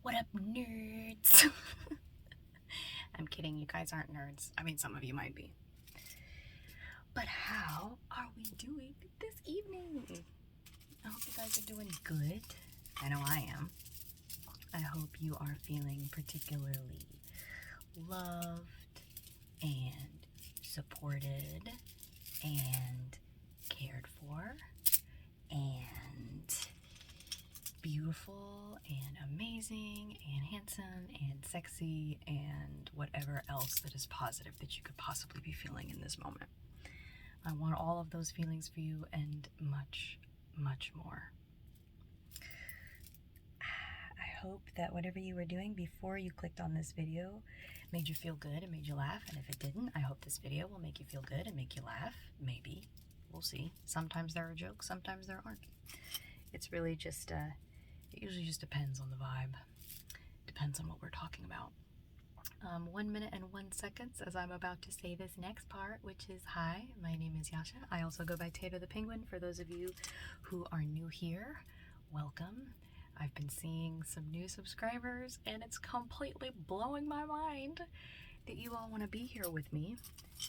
What up, nerds? I'm kidding, you guys aren't nerds. I mean, some of you might be. But how are we doing this evening? I hope you guys are doing good. I know I am. I hope you are feeling particularly loved and supported and cared for and beautiful and amazing and handsome and sexy and whatever else that is positive that you could possibly be feeling in this moment. I want all of those feelings for you and much, much more. I hope that whatever you were doing before you clicked on this video made you feel good and made you laugh. And if it didn't, I hope this video will make you feel good and make you laugh. Maybe. We'll see. Sometimes there are jokes, sometimes there aren't. It's really just, it usually just depends on the vibe. Depends on what we're talking about. 1 minute and 1 second as I'm about to say this next part, which is hi, my name is Yasha. I also go by Tato the Penguin. For those of you who are new here, welcome. I've been seeing some new subscribers and it's completely blowing my mind that you all want to be here with me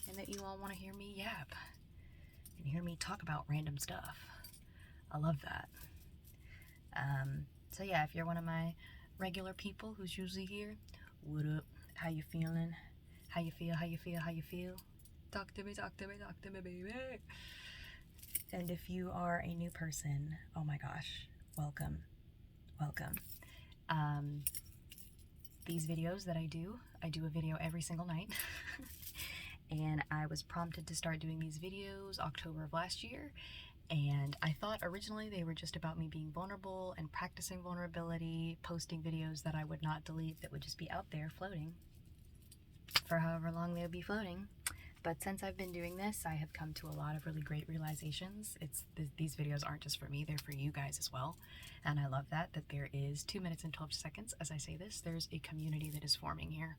and that you all want to hear me yap and hear me talk about random stuff. I love that. So yeah, if you're one of my regular people who's usually here, what up? How you feeling? How you feel? How you feel? How you feel? Talk to me, talk to me, talk to me, baby. And if you are a new person, oh my gosh, welcome. Welcome. These videos that I do a video every single night. And I was prompted to start doing these videos October of last year. And I thought originally they were just about me being vulnerable and practicing vulnerability, posting videos that I would not delete, that would just be out there floating for however long they would be floating. But since I've been doing this, I have come to a lot of really great realizations. These videos aren't just for me, they're for you guys as well. And I love that there is 2 minutes and 12 seconds as I say this. There's a community that is forming here.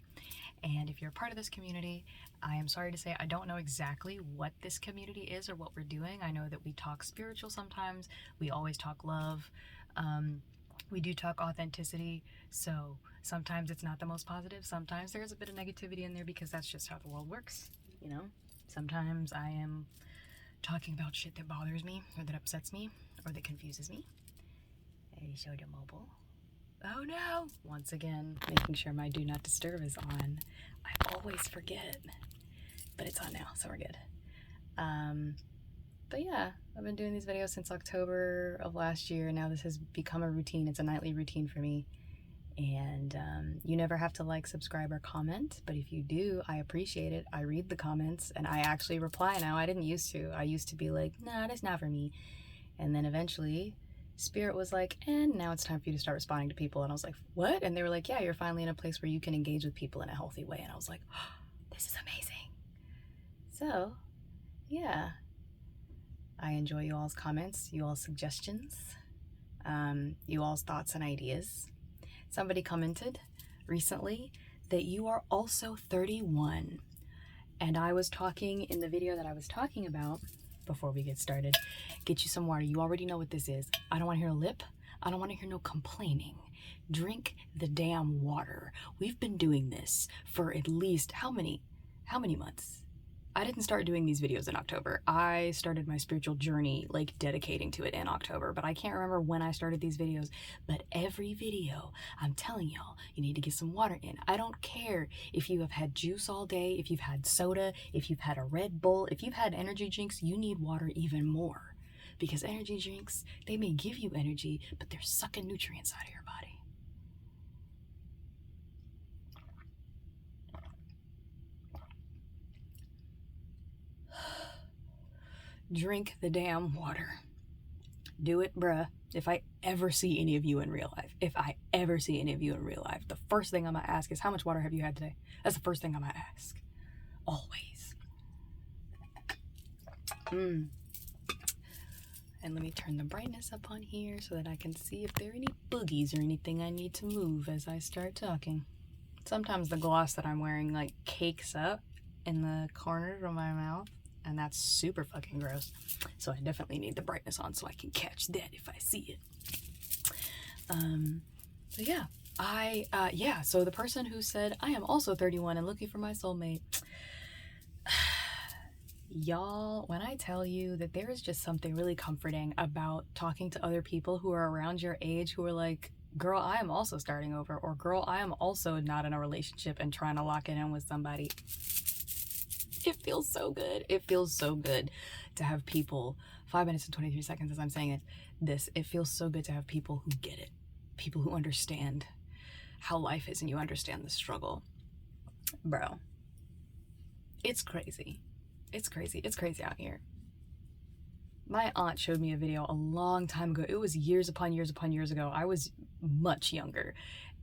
And if you're a part of this community, I am sorry to say I don't know exactly what this community is or what we're doing. I know that we talk spiritual sometimes. We always talk love. We do talk authenticity. So sometimes it's not the most positive. Sometimes there's a bit of negativity in there because that's just how the world works. You know, sometimes I am talking about shit that bothers me or that upsets me or that confuses me. I showed a mobile. Oh no! Once again, making sure my do not disturb is on. I always forget, but it's on now, so we're good. But yeah, I've been doing these videos since October of last year. Now this has become a routine. It's a nightly routine for me. And you never have to like, subscribe, or comment, but if you do, I appreciate it. I read the comments and I actually reply now. I didn't used to. I used to be like, nah, that's not for me. And then eventually Spirit was like, and now it's time for you to start responding to people. And I was like, what? And they were like, yeah, you're finally in a place where you can engage with people in a healthy way. And I was like, oh, this is amazing. So yeah, I enjoy you all's comments, you all's suggestions, you all's thoughts and ideas. Somebody commented recently that you are also 31. And I was talking in the video that I was talking about before we get started. Get you some water. You already know what this is. I don't want to hear a lip. I don't want to hear no complaining. Drink the damn water. We've been doing this for at least how many months? I didn't start doing these videos in October. I started my spiritual journey, like dedicating to it in October, but I can't remember when I started these videos. But every video, I'm telling y'all, you need to get some water in. I don't care if you have had juice all day, if you've had soda, if you've had a Red Bull, if you've had energy drinks, you need water even more. Because energy drinks, they may give you energy, but they're sucking nutrients out of your body. Drink the damn water. Do it, bruh. If I ever see any of you in real life, the first thing I'm gonna ask is, how much water have you had today? That's the first thing I'm gonna ask. Always. And let me turn the brightness up on here so that I can see if there are any boogies or anything I need to move as I start talking. Sometimes the gloss that I'm wearing like cakes up in the corners of my mouth. And that's super fucking gross. So I definitely need the brightness on so I can catch that if I see it. So yeah, Yeah, so the person who said, I am also 31 and looking for my soulmate. Y'all, when I tell you that there is just something really comforting about talking to other people who are around your age who are like, girl, I am also starting over, or girl, I am also not in a relationship and trying to lock it in with somebody. It feels so good. It feels so good to have people, 5 minutes and 23 seconds as I'm saying it feels so good to have people who get it, people who understand how life is and you understand the struggle. Bro, it's crazy. It's crazy. It's crazy out here. My aunt showed me a video a long time ago. It was years upon years upon years ago. I was much younger.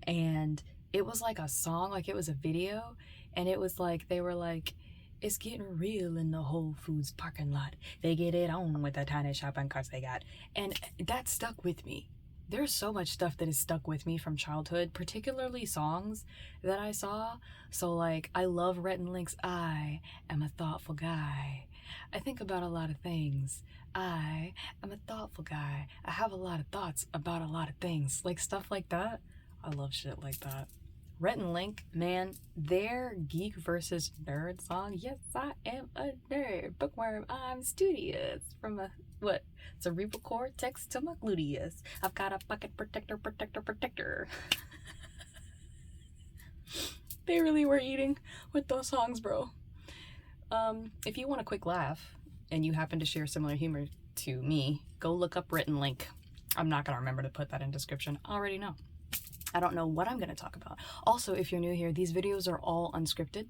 And it was like a song, like it was a video. And it was like, they were like, it's getting real in the Whole Foods parking lot. They get it on with the tiny shopping carts they got. And that stuck with me. There's so much stuff that is stuck with me from childhood, particularly songs that I saw. So like, I love Rhett and Link's I Am a Thoughtful Guy. I think about a lot of things. I am a thoughtful guy. I have a lot of thoughts about a lot of things. Like stuff like that. I love shit like that. Rhett and Link, man, their geek versus nerd song, yes, I am a nerd. Bookworm, I'm studious. From a, what? Cerebral cortex to my gluteus. I've got a pocket protector, protector, protector. They really were eating with those songs, bro. If you want a quick laugh and you happen to share similar humor to me, go look up Rhett and Link. I'm not gonna remember to put that in description. I already know. I don't know what I'm going to talk about. Also, if you're new here, these videos are all unscripted,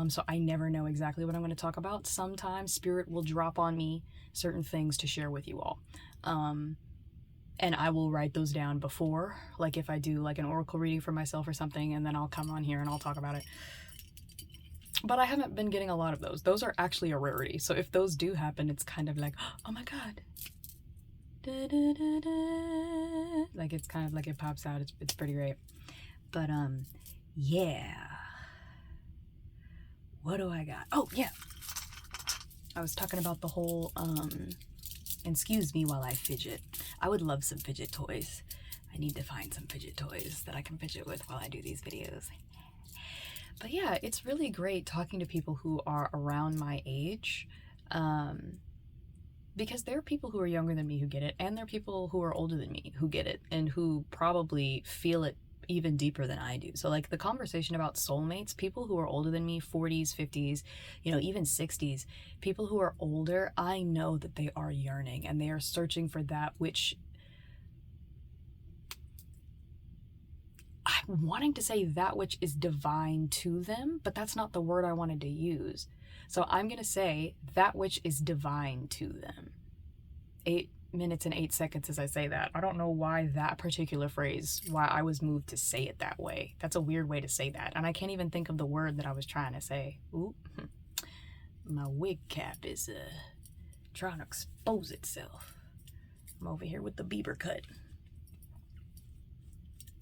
so I never know exactly what I'm going to talk about. Sometimes Spirit will drop on me certain things to share with you all, and I will write those down before, like if I do like an oracle reading for myself or something, and then I'll come on here and I'll talk about it. But I haven't been getting a lot of those. Those are actually a rarity, so if those do happen, it's kind of like, oh my god. Da, da, da, da. Like it's kind of like it pops out. It's pretty great. But yeah, what do I got? Oh yeah, I was talking about the whole excuse me while I fidget. I would love some fidget toys. I need to find some fidget toys that I can fidget with while I do these videos. But yeah, it's really great talking to people who are around my age, because there are people who are younger than me who get it, and there are people who are older than me who get it, and who probably feel it even deeper than I do. So like the conversation about soulmates, people who are older than me, 40s, 50s, you know, even 60s, people who are older, I know that they are yearning and they are searching for that which, I'm wanting to say that which is divine to them, but that's not the word I wanted to use. So I'm going to say that which is divine to them. 8 minutes and 8 seconds as I say that. I don't know why that particular phrase, why I was moved to say it that way. That's a weird way to say that. And I can't even think of the word that I was trying to say. Oop. My wig cap is trying to expose itself. I'm over here with the Bieber cut.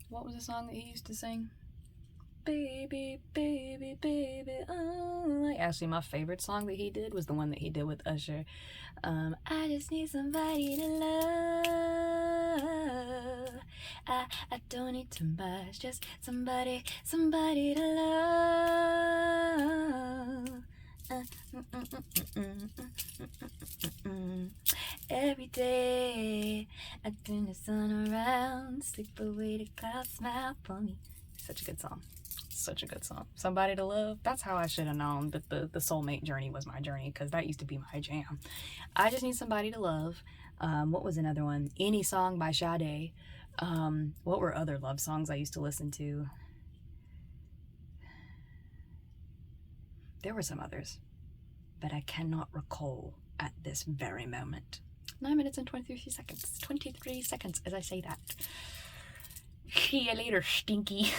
What was the song that he used to sing? Baby, baby, baby, oh. Actually, my favorite song that he did was the one that he did with Usher. I just need somebody to love. I don't need too much, just somebody to love. Every day I turn the sun around, slip away the clouds, smile for me. Such a good song. Such a good song. Somebody to love. That's how I should have known that the soulmate journey was my journey, because that used to be my jam. I just need somebody to love. What was another one? Any Song by Sade. What were other love songs I used to listen to? There were some others, but I cannot recall at this very moment. 9 minutes and 23 seconds. 23 seconds as I say that. See you later, Stinky.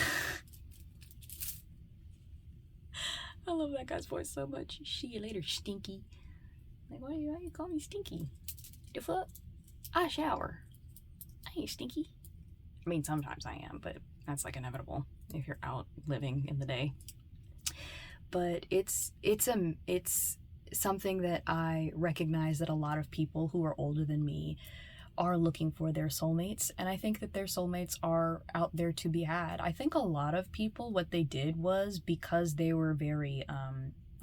I love that guy's voice so much. See you later, Stinky. Like, why you call me Stinky? The fuck? I shower. I ain't stinky. I mean, sometimes I am, but that's like inevitable if you're out living in the day. But it's something that I recognize that a lot of people who are older than me are looking for their soulmates, and I think that their soulmates are out there to be had. I think a lot of people, what they did was because they were very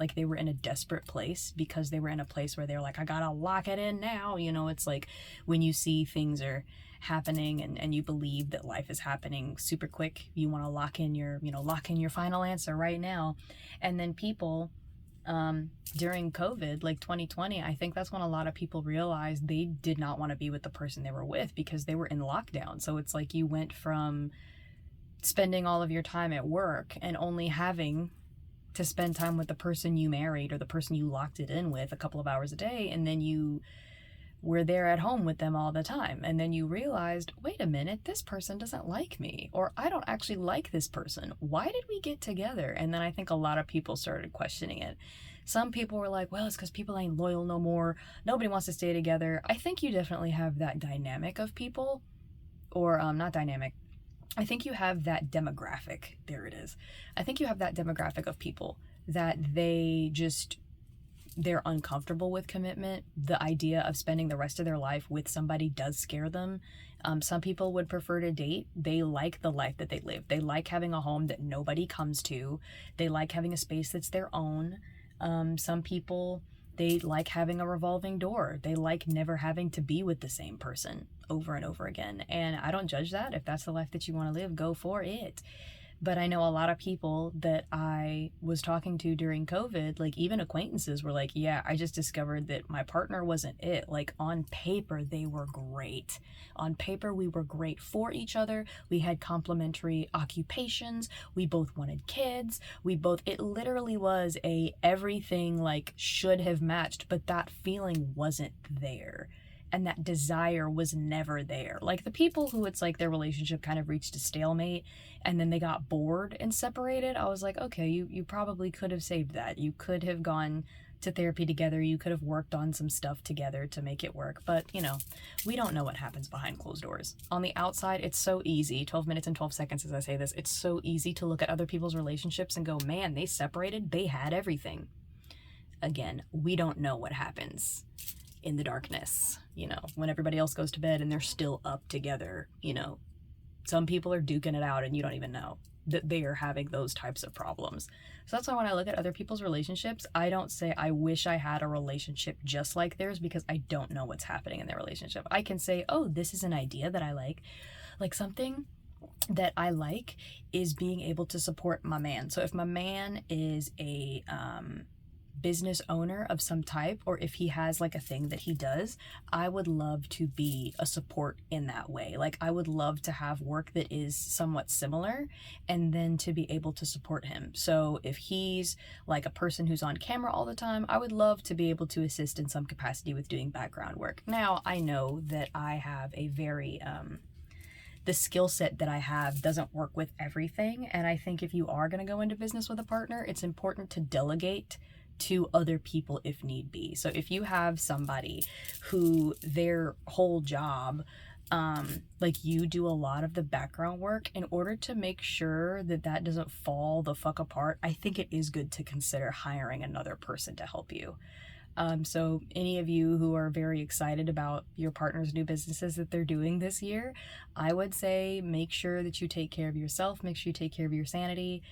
like they were in a desperate place, because they were in a place where they're like, I gotta lock it in now. You know, it's like when you see things are happening and you believe that life is happening super quick, you want to lock in your final answer right now. And then people during COVID, like 2020, I think that's when a lot of people realized they did not want to be with the person they were with because they were in lockdown. So it's like you went from spending all of your time at work and only having to spend time with the person you married or the person you locked it in with a couple of hours a day, and then you were there at home with them all the time, and then you realized, wait a minute, this person doesn't like me, or I don't actually like this person. Why did we get together? And then I think a lot of people started questioning it. Some people were like, well, it's because people ain't loyal no more, nobody wants to stay together. I think you definitely have that dynamic of people, or not dynamic, I think you have that demographic. There it is. I think you have that demographic of people that they're uncomfortable with commitment. The idea of spending the rest of their life with somebody does scare them. Some people would prefer to date. They like the life that they live. They like having a home that nobody comes to. They like having a space that's their own. Some people, they like having a revolving door. They like never having to be with the same person over and over again. And I don't judge that. If that's the life that you want to live, go for it. But I know a lot of people that I was talking to during COVID, like even acquaintances, were like, yeah, I just discovered that my partner wasn't it. Like on paper, they were great. On paper, we were great for each other. We had complementary occupations. We both wanted kids. It literally was everything like should have matched, but that feeling wasn't there. And that desire was never there. Like the people who it's like their relationship kind of reached a stalemate and then they got bored and separated, I was like, okay, you probably could have saved that. You could have gone to therapy together. You could have worked on some stuff together to make it work. But, we don't know what happens behind closed doors. On the outside, it's so easy. 12 minutes and 12 seconds as I say this. It's so easy to look at other people's relationships and go, man, they separated. They had everything. Again, we don't know what happens in the darkness, when everybody else goes to bed and they're still up together. Some people are duking it out and you don't even know that they are having those types of problems. So that's why when I look at other people's relationships, I don't say I wish I had a relationship just like theirs, because I don't know what's happening in their relationship. I can say, oh, this is an idea that I like. Like something that I like is being able to support my man. So if my man is a business owner of some type, or if he has like a thing that he does, I would love to be a support in that way. Like I would love to have work that is somewhat similar and then to be able to support him. So if he's like a person who's on camera all the time, I would love to be able to assist in some capacity with doing background work. Now I know that I have a very the skill set that I have doesn't work with everything, and I think if you are going to go into business with a partner, it's important to delegate to other people if need be. So if you have somebody who their whole job, like you do a lot of the background work, in order to make sure that that doesn't fall the fuck apart, I think it is good to consider hiring another person to help you. So any of you who are very excited about your partner's new businesses that they're doing this year, I would say make sure that you take care of yourself, make sure you take care of your sanity,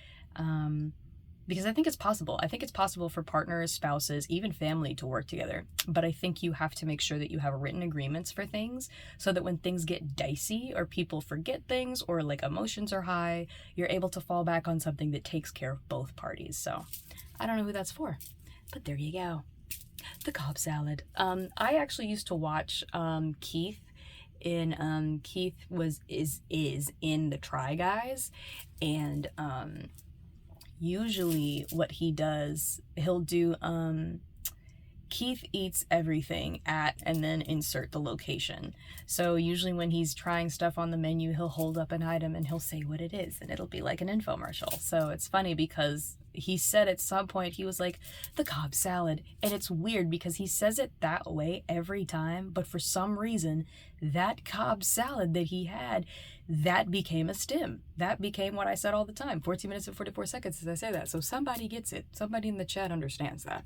because I think it's possible. I think it's possible for partners, spouses, even family to work together. But I think you have to make sure that you have written agreements for things so that when things get dicey or people forget things or like emotions are high, you're able to fall back on something that takes care of both parties. So I don't know who that's for, but there you go. The Cobb salad. I actually used to watch Keith in Keith is in the Try Guys, and usually what he does, he'll do Keith eats everything at and then insert the location. So usually when he's trying stuff on the menu, he'll hold up an item and he'll say what it is, and it'll be like an infomercial. So it's funny because he said at some point, he was like, the Cobb salad. And it's weird because he says it that way every time, but for some reason, that Cobb salad that he had, that became a stim. That became what I said all the time, 14 minutes and 44 seconds as I say that. So somebody gets it. Somebody in the chat understands that.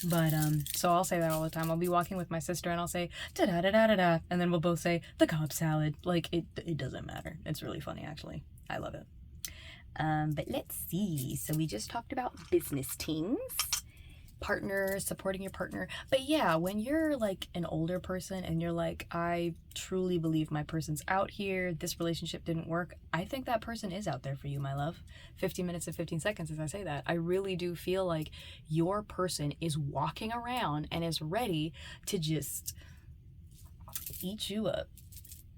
But so I'll say that all the time. I'll be walking with my sister and I'll say da da da da da da, and then we'll both say the Cobb salad. Like it doesn't matter. It's really funny actually. I love it. But let's see. So we just talked about business things, partner, supporting your partner. But yeah, when you're like an older person and you're like, I truly believe my person's out here, this relationship didn't work, I think that person is out there for you, my love. 15 minutes and 15 seconds as I say that. I really do feel like your person is walking around and is ready to just eat you up.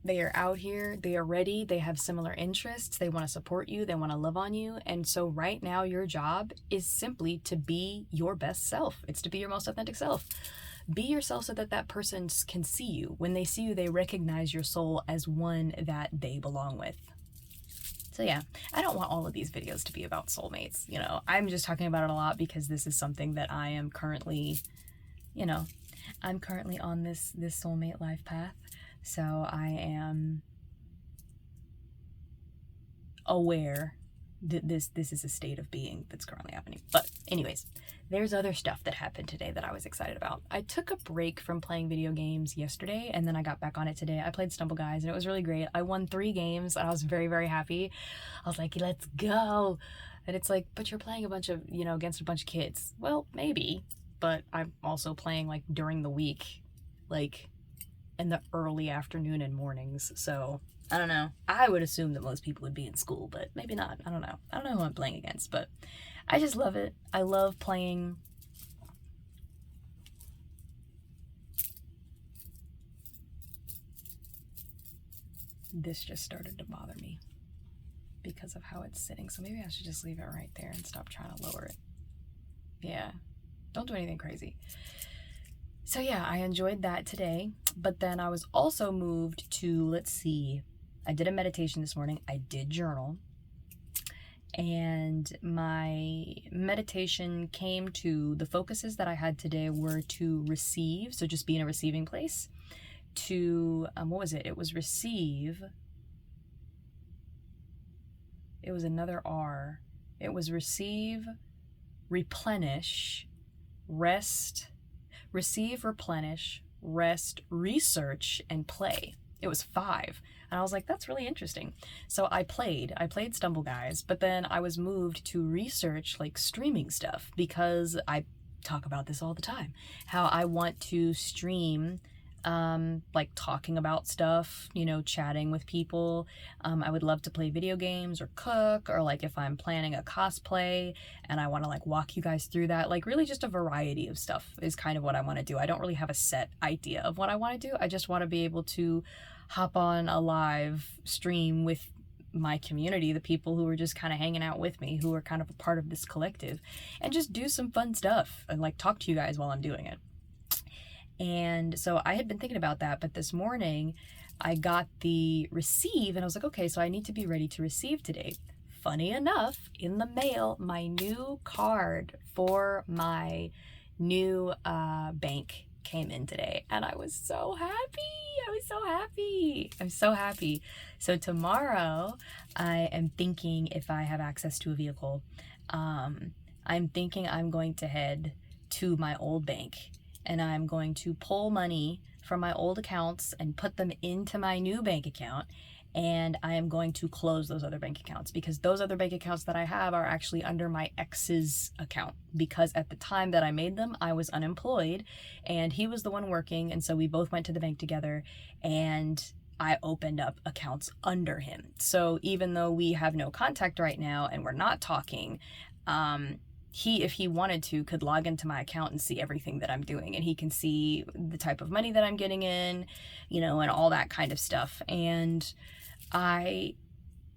They are out here, they are ready, they have similar interests, they want to support you, they want to love on you. And so right now your job is simply to be your best self. It's to be your most authentic self. Be yourself so that that person can see you. When they see you, they recognize your soul as one that they belong with. So yeah, I don't want all of these videos to be about soulmates. You know, I'm just talking about it a lot because this is something that I am currently, you know, I'm currently on this soulmate life path. So I am aware that this is a state of being that's currently happening. But anyways, there's other stuff that happened today that I was excited about. I took a break from playing video games yesterday and then I got back on it today. I played Stumble Guys and it was really great. I won 3 games and I was very, very happy. I was like, let's go. And it's like, but you're playing a bunch of, you know, against a bunch of kids. Well, maybe, but I'm also playing like during the week, like in the early afternoon and mornings. So I don't know. I would assume that most people would be in school, but maybe not. I don't know. I don't know who I'm playing against, but I just love it. I love playing. This just started to bother me because of how it's sitting. So maybe I should just leave it right there and stop trying to lower it. Yeah. Don't do anything crazy. So yeah, I enjoyed that today, but then I was also moved to, let's see, I did a meditation this morning, I did journal, and my meditation came to, the focuses that I had today were to receive, so just be in a receiving place, to, what was it? It was receive, it was another R, it was receive, replenish, rest, receive, replenish, rest, research, and play. It was 5. And I was like, that's really interesting. So I played Stumble Guys, but then I was moved to research like streaming stuff because I talk about this all the time. How I want to stream like talking about stuff, you know, chatting with people. I would love to play video games or cook, or like if I'm planning a cosplay and I want to like walk you guys through that, like really just a variety of stuff is kind of what I want to do. I don't really have a set idea of what I want to do. I just want to be able to hop on a live stream with my community, the people who are just kind of hanging out with me, who are kind of a part of this collective, and just do some fun stuff and like talk to you guys while I'm doing it. And so I had been thinking about that, but this morning I got the receive and I was like, okay, so I need to be ready to receive today. Funny enough, in the mail, my new card for my new bank came in today and I was so happy. I'm so happy. So tomorrow I am thinking, if I have access to a vehicle, I'm thinking I'm going to head to my old bank and I'm going to pull money from my old accounts and put them into my new bank account, and I am going to close those other bank accounts because those other bank accounts that I have are actually under my ex's account, because at the time that I made them, I was unemployed and he was the one working, and so we both went to the bank together and I opened up accounts under him. So even though we have no contact right now and we're not talking, he, if he wanted to, could log into my account and see everything that I'm doing, and he can see the type of money that I'm getting in, you know, and all that kind of stuff. And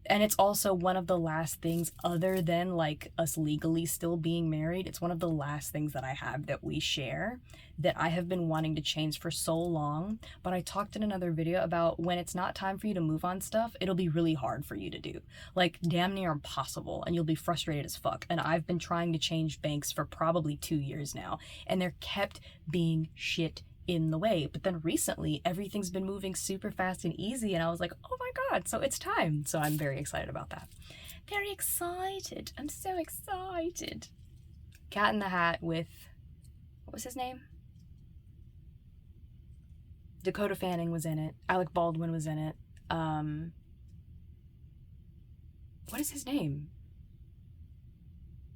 it's also one of the last things, other than like us legally still being married, it's one of the last things that I have that we share that I have been wanting to change for so long. But I talked in another video about when it's not time for you to move on stuff, it'll be really hard for you to do, like damn near impossible, and you'll be frustrated as fuck. And I've been trying to change banks for probably 2 years now, and there kept being shit in the way. But then recently everything's been moving super fast and easy, and I was like, oh my god, so it's time. So I'm very excited about that. Very excited. I'm so excited. Cat in the Hat with what was his name? Dakota Fanning was in it. Alec Baldwin was in it. What is his name?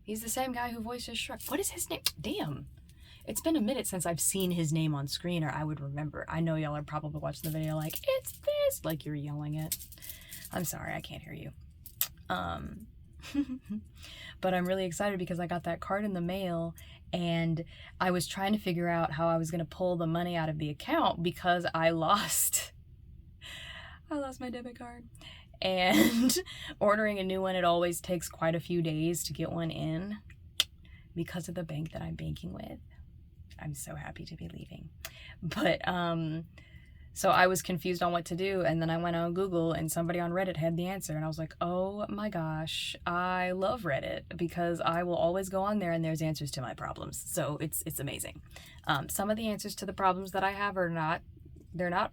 He's the same guy who voices Shrek. What is his name? Damn. It's been a minute since I've seen his name on screen, or I would remember. I know y'all are probably watching the video like, it's this, like you're yelling it. I'm sorry, I can't hear you. But I'm really excited because I got that card in the mail, and I was trying to figure out how I was going to pull the money out of the account because I lost my debit card. And ordering a new one, it always takes quite a few days to get one in because of the bank that I'm banking with. I'm so happy to be leaving. But, so I was confused on what to do, and then I went on Google, and somebody on Reddit had the answer, and I was like, oh my gosh, I love Reddit, because I will always go on there and there's answers to my problems. So it's amazing. Some of the answers to the problems that I have are not, they're not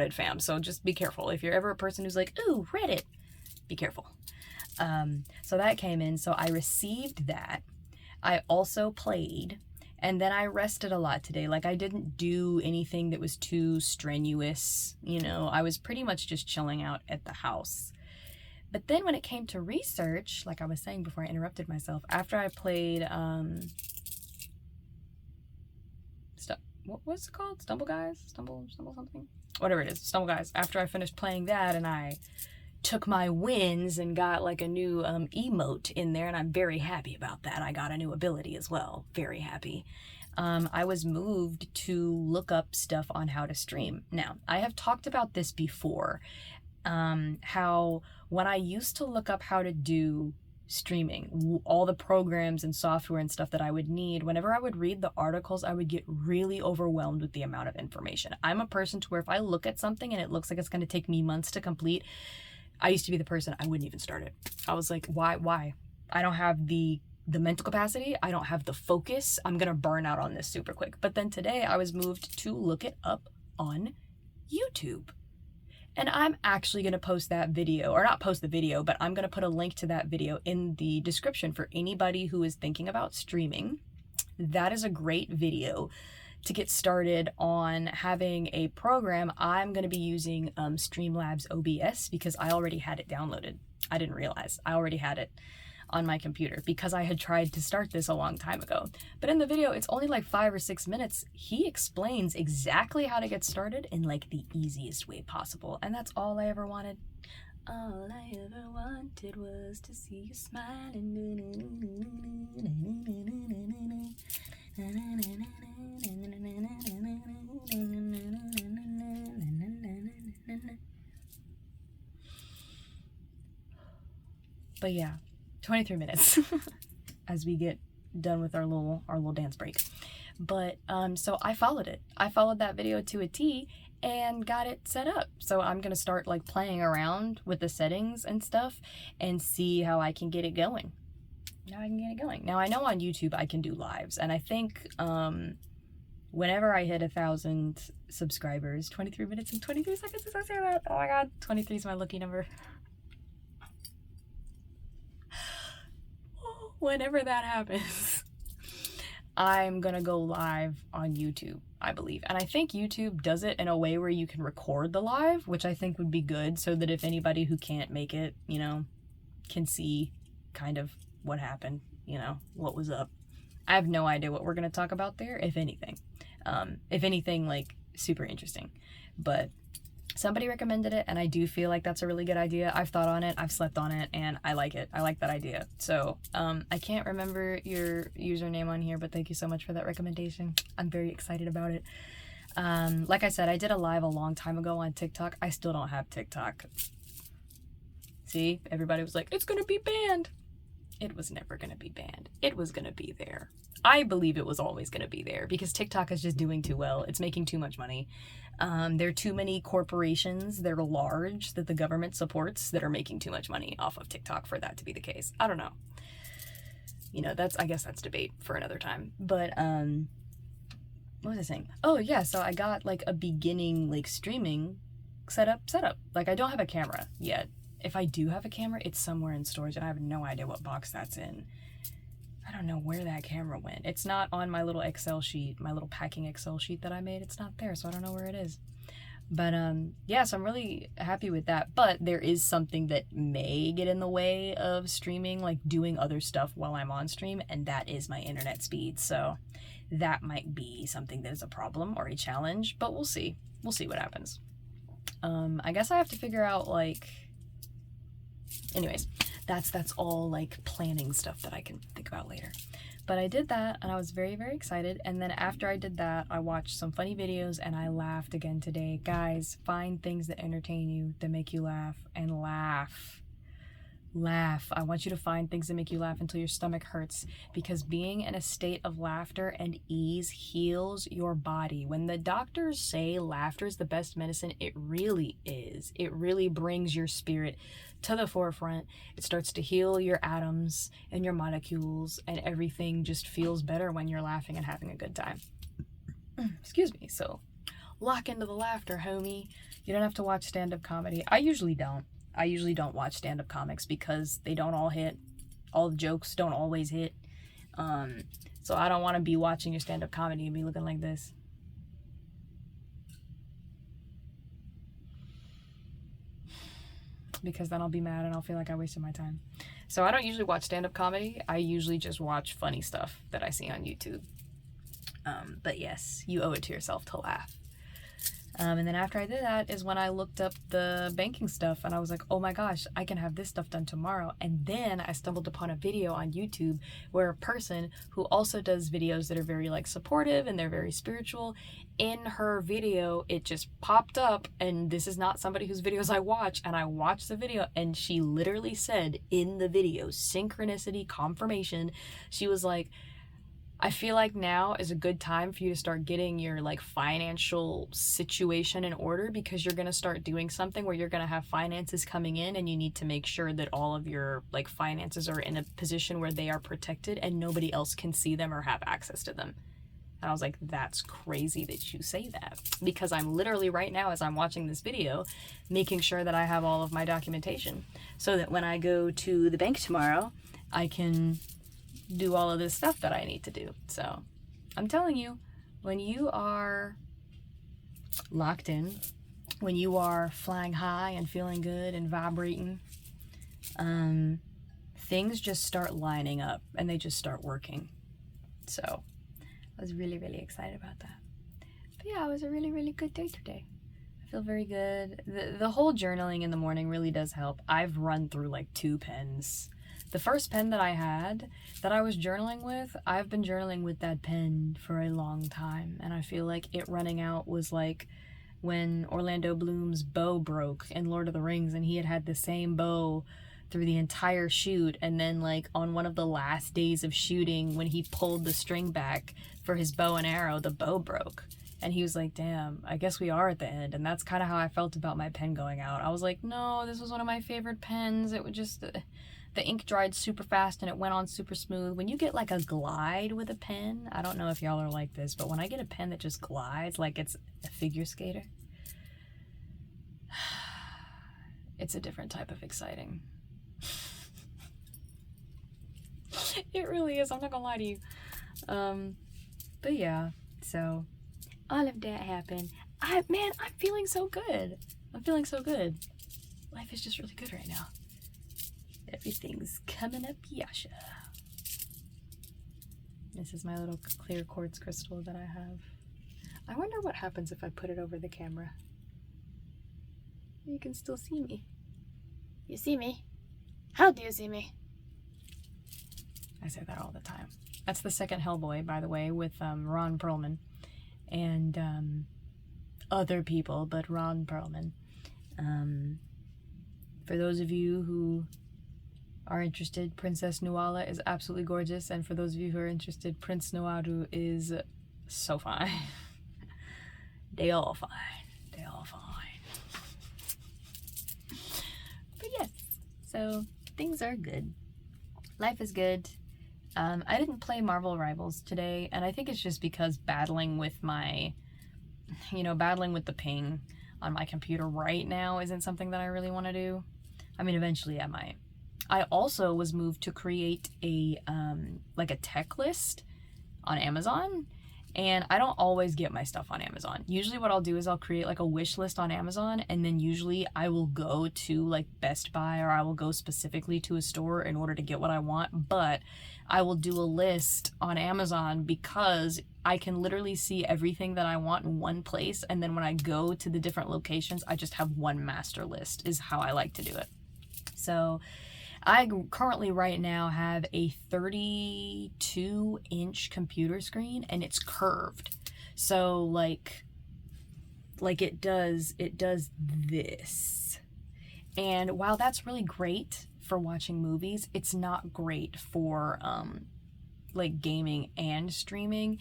it, fam. So just be careful. If you're ever a person who's like, ooh, Reddit, be careful. So that came in, so I received that. I also played. And then I rested a lot today. Like, I didn't do anything that was too strenuous. You know, I was pretty much just chilling out at the house. But then when it came to research, like I was saying before I interrupted myself, after I played, what's it called? Stumble Guys? Stumble something? Whatever it is, Stumble Guys. After I finished playing that and I took my wins and got like a new emote in there, and I'm very happy about that. I got a new ability as well. Very happy. I was moved to look up stuff on how to stream. Now, I have talked about this before, how when I used to look up how to do streaming, all the programs and software and stuff that I would need, whenever I would read the articles, I would get really overwhelmed with the amount of information. I'm a person to where if I look at something and it looks like it's going to take me months to complete, I used to be the person, I wouldn't even start it. I was like, why? I don't have the mental capacity. I don't have the focus. I'm going to burn out on this super quick. But then today I was moved to look it up on YouTube. And I'm actually going to post that video, or not post the video, but I'm going to put a link to that video in the description for anybody who is thinking about streaming. That is a great video to get started on having a program. I'm going to be using Streamlabs OBS because I already had it downloaded. I didn't realize I already had it on my computer because I had tried to start this a long time ago. But in the video, it's only like 5 or 6 minutes. He explains exactly how to get started in like the easiest way possible. And that's all I ever wanted. All I ever wanted was to see you smiling. But yeah, 23 minutes as we get done with our little dance break. But so I followed it. I followed that video to a T and got it set up. So I'm gonna start like playing around with the settings and stuff and see how I can get it going. Now I know on YouTube I can do lives, and I think whenever I hit 1,000 subscribers, 23 minutes and 23 seconds, as I say that, oh my god, 23 is my lucky number. Whenever that happens, I'm gonna go live on YouTube, I believe. And I think YouTube does it in a way where you can record the live, which I think would be good, so that if anybody who can't make it, you know, can see kind of what happened, you know, what was up. I have no idea what we're gonna talk about there, if anything. If anything, like, super interesting. But somebody recommended it, and I do feel like that's a really good idea. I've thought on it, I've slept on it, and I like it. I like that idea. So, I can't remember your username on here, but thank you so much for that recommendation. I'm very excited about it. Like I said, I did a live a long time ago on TikTok. I still don't have TikTok. See, everybody was like, it's gonna be banned. It was never gonna be banned. It was gonna be there. I believe it was always gonna be there because TikTok is just doing too well. It's making too much money. There are too many corporations that are large that the government supports that are making too much money off of TikTok for that to be the case. I don't know. You know, I guess that's debate for another time. But, what was I saying? Oh yeah, so I got like a beginning like streaming setup. Like I don't have a camera yet. If I do have a camera, it's somewhere in storage and I have no idea what box that's in. I don't know where that camera went. It's not on my little Excel sheet, my little packing Excel sheet that I made. It's not there, so I don't know where it is. But yeah, so I'm really happy with that. But there is something that may get in the way of streaming, like doing other stuff while I'm on stream, and that is my internet speed. So that might be something that is a problem or a challenge, but we'll see. We'll see what happens. I guess I have to figure out, like, anyways, that's all like planning stuff that I can think about later. But I did that and I was very, very excited. And then after I did that, I watched some funny videos and I laughed again today. Guys, find things that entertain you, that make you laugh, and laugh. Laugh. I want you to find things that make you laugh until your stomach hurts, because being in a state of laughter and ease heals your body. When the doctors say laughter is the best medicine, it really is. It really brings your spirit to the forefront. It starts to heal your atoms and your molecules, and everything just feels better when you're laughing and having a good time. Excuse me. So lock into the laughter, homie. You don't have to watch stand-up comedy. I usually don't watch stand-up comics because they don't all hit. All the jokes don't always hit. So I don't want to be watching your stand-up comedy and be looking like this. Because then I'll be mad and I'll feel like I wasted my time. So I don't usually watch stand-up comedy. I usually just watch funny stuff that I see on YouTube. But yes, you owe it to yourself to laugh. And then after I did that is when I looked up the banking stuff and I was like, oh my gosh, I can have this stuff done tomorrow. And then I stumbled upon a video on YouTube where a person who also does videos that are very like supportive and they're very spiritual, in her video, it just popped up, and this is not somebody whose videos I watch, and I watched the video and she literally said in the video, synchronicity, confirmation, she was like, I feel like now is a good time for you to start getting your like financial situation in order, because you're going to start doing something where you're going to have finances coming in and you need to make sure that all of your like finances are in a position where they are protected and nobody else can see them or have access to them. And I was like, that's crazy that you say that, because I'm literally right now, as I'm watching this video, making sure that I have all of my documentation so that when I go to the bank tomorrow, I can do all of this stuff that I need to do. So I'm telling you, when you are locked in, when you are flying high and feeling good and vibrating, things just start lining up and they just start working. So I was really, really excited about that. But yeah, it was a really, really good day today. I feel very good. The whole journaling in the morning really does help. I've run through like 2 pens. The first pen that I had, that I was journaling with, I've been journaling with that pen for a long time. And I feel like it running out was like when Orlando Bloom's bow broke in Lord of the Rings, and he had the same bow through the entire shoot. And then like on one of the last days of shooting, when he pulled the string back for his bow and arrow, the bow broke. And he was like, damn, I guess we are at the end. And that's kind of how I felt about my pen going out. I was like, no, this was one of my favorite pens. It would just... the ink dried super fast and it went on super smooth. When you get like a glide with a pen, I don't know if y'all are like this, but when I get a pen that just glides like it's a figure skater, it's a different type of exciting. It really is, I'm not gonna lie to you. But yeah, so all of that happened. I'm feeling so good. I'm feeling so good. Life is just really good right now. Everything's coming up, Yasha. This is my little clear quartz crystal that I have. I wonder what happens if I put it over the camera. You can still see me. You see me? How do you see me? I say that all the time. That's the second Hellboy, by the way, with Ron Perlman. And other people, but Ron Perlman. For those of you who are interested, Princess Nuala is absolutely gorgeous, and for those of you who are interested, Prince Nuadu is so fine. They all fine. They all fine. But yes, so things are good. Life is good. I didn't play Marvel Rivals today, and I think it's just because battling with the ping on my computer right now isn't something that I really want to do. I mean, eventually I might. I also was moved to create a like a tech list on Amazon, and I don't always get my stuff on Amazon. Usually what I'll do is I'll create like a wish list on Amazon, and then usually I will go to like Best Buy, or I will go specifically to a store in order to get what I want. But I will do a list on Amazon because I can literally see everything that I want in one place, and then when I go to the different locations, I just have one master list is how I like to do it. So I currently right now have a 32-inch computer screen, and it's curved. So like it does this. And while that's really great for watching movies, it's not great for like gaming and streaming.